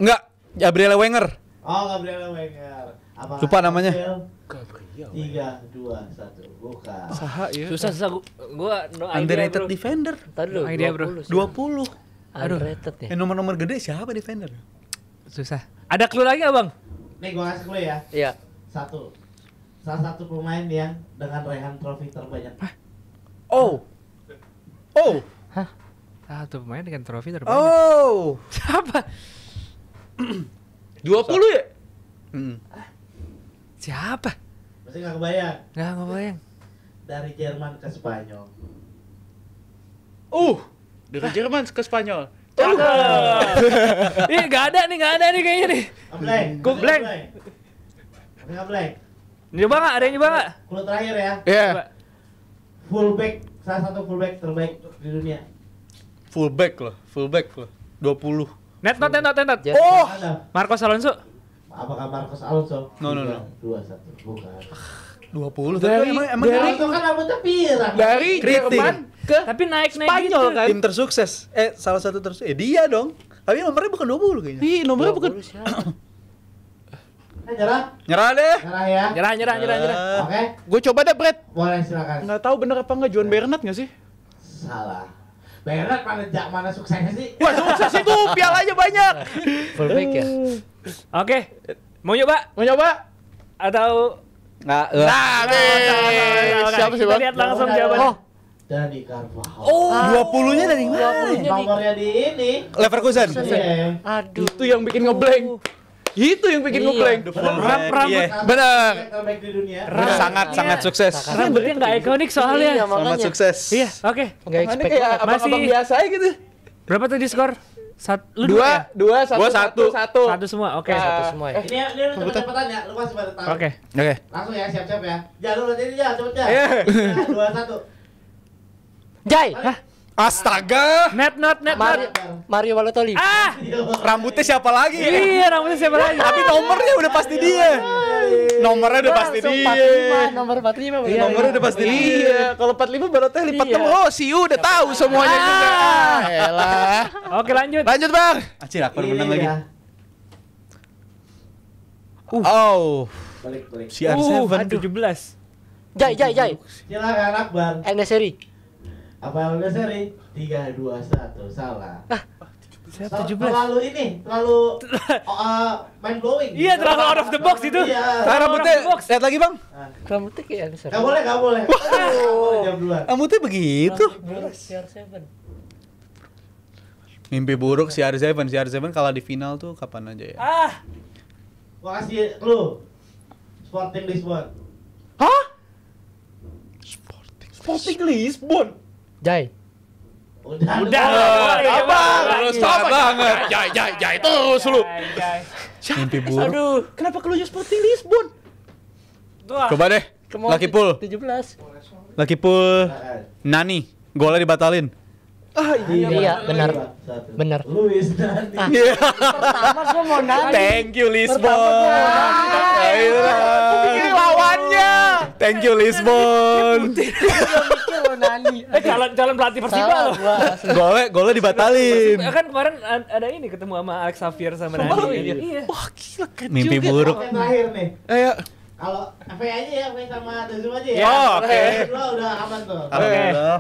Enggak. Gabriel Wenger. Oh, Gabriel Wenger. Apa? Lupa namanya. Gabriel. 3 2 1. Bukan. Saha ya. Susah gua no idea, Underrated bro. defender. Tadi lu No idea, bro. 20. 20. Underrated ya. Nomor-nomor gede siapa defender? Susah. Ada clue lagi nggak, Bang? Nih gua kasih clue ya. Iya. 1. Salah satu pemain yang dengan raihan trofi terbanyak. Oh. Satu pemain dengan trofi terbanyak. Oh. Siapa? 20 ya? Siapa? Masih nggak kebayang? Nggak bayang. Dari Jerman ke Spanyol. Dari Jerman ke Spanyol. Ih, nggak ada nih kayaknya nih. Blank. Gua blank. Nggak blank. Nyoba nggak? Ada yang nyoba nggak? Clue terakhir ya. Iya. Coba. Fullback, salah satu fullback terbaik di dunia. Fullback loh. 20. Net not. Jet. Ada. Marcos Alonso. Apakah Marcos Alonso? No. 2 1. Bukan. 20. Dari- emang dari- Alonso kan rambutnya pirang. Dari Keriting. Jerman ke Tapi naik Spanyol gitu. kan? tim tersukses. Salah satu tersukses. Dia dong. Tapi nomornya bukan 20 kayaknya. Ih, nomornya bukan. 20 siapa? Nyerah? Nyerah deh. Nyerah ya. Nyerah. Oke. Gue coba deh, Brad. Boleh silakan. Nggak tahu bener apa nggak Juan Bernat nggak sih? Salah. Bernat mana suksesnya sih? Wah, sukses itu, pialanya banyak. Fullback ya. Oke. Mau nyoba Mau nyoba? atau Nggak. Siapa sih, kita Bang? lihat langsung jawabannya. Dani Carvajal. Oh. 20-nya dari mana? 20-nya di Nomornya di ini. Leverkusen. Iya. Aduh. Itu yang bikin ngeblank. Itu yang bikin Iya. ngeblank. Rambut. Iya. Benar. Terbaik di dunia. Sangat sukses. Rambutnya nggak ikonik soalnya. Iya, Selamat makanya. sukses. Iya, oke. Nggak Mana expect kayak banget. abang-abang Masih- biasa aja gitu. Berapa tadi skor? Lu dua ya? Dua, satu, Gua satu, satu. Satu semua, oke. Ah. Satu semua ya. Ini udah cepet-cepetan ya, lu masih pada tahu. Oke. Oke. Langsung ya, siap-siap ya. Jangan lu ini ya, cepet ya. Iya. 2, 1. Jai. Astaga. Net. Mario Balotelli. Ah! Rambutnya siapa lagi? Iya, rambutnya siapa lagi? Tapi nomornya udah pasti dia. Nomornya udah pasti Langsung dia. 45, nomor 45. Iya, Nomornya udah pasti dia. Iya, kalau 45 Balotelli, 46 Iya. Rossi udah tahu semuanya juga. Elah. Oke, lanjut. Lanjut, Bang. Acil Akbar Ini menang lagi. ya. Oh. Balik. CR7. Aduh, 17. Jai. Silakan Akbar. Eneseri. Apa yang udah seri? 3, 2, 1. Salah. Saya 17. Terlalu mind blowing. Iya, terlalu out of the box itu. Iya. Ah, rambutnya lihat lagi, Bang. Rambutnya kayak Eneseri. Gak boleh. Aduh, jam duluan. Rambutnya begitu. Buruk CR7. Mimpi buruk CR7 kalah di final tuh kapan aja ya? Ah, Gua kasih clue. Sporting Lisbon. Hah? Sporting Lisbon. Jai. Udah. Abang, Lagi. lu salah banget. Jai terus lu. Mimpi buruk. Aduh. Kenapa keluarnya Sporting Lisbon? Tuh. Coba deh. Lucky Pool. 17. Lucky Pool. Nani. Golnya dibatalin. Iya, benar. Benar. Luis Nani. Pertama gua mau nanya. Thank you Lisbon. Ini lawannya. Thank you Lisbon. Mikir lo Nani. Calon pelatih Persiba loh. Golnya dibatalin. Kan kemarin ada ini ketemu sama Alex Xavier sama Nani. Iya. Wah, gila kan. Mimpi buruk. Oke, terakhir nih. Ayo. Kalau FA aja ya, FA sama Dazum aja ya. Oh, oke. Dua udah aman tuh. Alhamdulillah.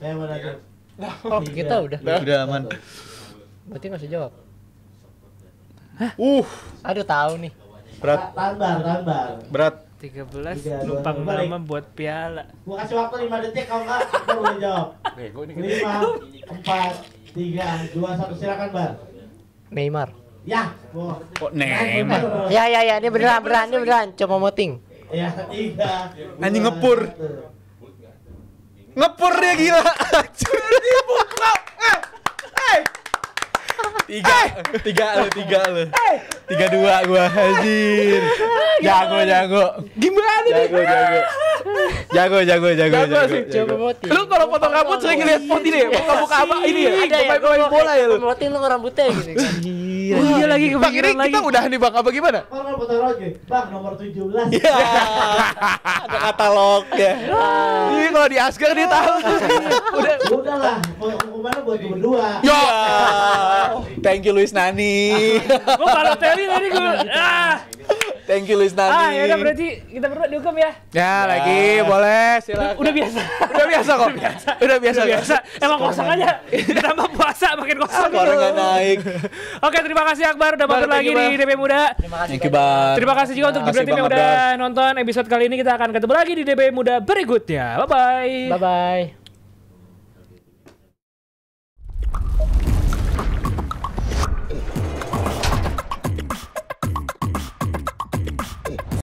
Saya mau nanya. Oh, kita udah. Udah aman. Berarti nggak usah jawab. Uh, Aduh, tahu nih. berat. Tanbar. Berat. 13 Tiga, numpang dua, balik. mama buat piala. Gua kasih waktu 5 detik kalau enggak aku boleh jawab. 5, 4, 3, 2, 1 silakan, Bar. Neymar. Ya, boh. Kok Neymar? Ya, ini beneran. Coba moting. Ya, 3. Anjing ngepur. Ngepur dia gila. Tiga lu. 3-2 gua anjir. Jago. Gimana nih? Jago sih. Coba moting. Lu kalau potong rambut sering ngeliat spot ini ya? Muka-muka apa ini ya? Ada ya, Pemain bola ya lu? moting lu rambutnya gitu kan. Oh iya lagi Bang, ini kepikiran lagi. kita udah nih Bang, apa gimana? Kalau foto Roger, Bang nomor 17. Ya. Ada katalog ya. Ini kalau di Asgar dia tahu. Udahlah, hukumannya buat lu berdua. Yo. Thank you Luis Nani. Gua Balotelli tadi gua. Thank you Luis Nani. Ya udah berarti kita berdua dihukum ya. Ya, lagi boleh silakan. Udah biasa. Udah biasa kok. Udah biasa. Emang kosong aja. Ditambah puasa makin kosong. Skor nggak naik. Oke, terima kasih Akbar udah mampir Bar, lagi thank you, di DP Muda. Thank you Bar. Terima kasih juga untuk Makasih, Gibran Tim yang Bang udah Abdar. nonton episode kali ini. Kita akan ketemu lagi di DP Muda berikutnya. Bye bye. Bye bye.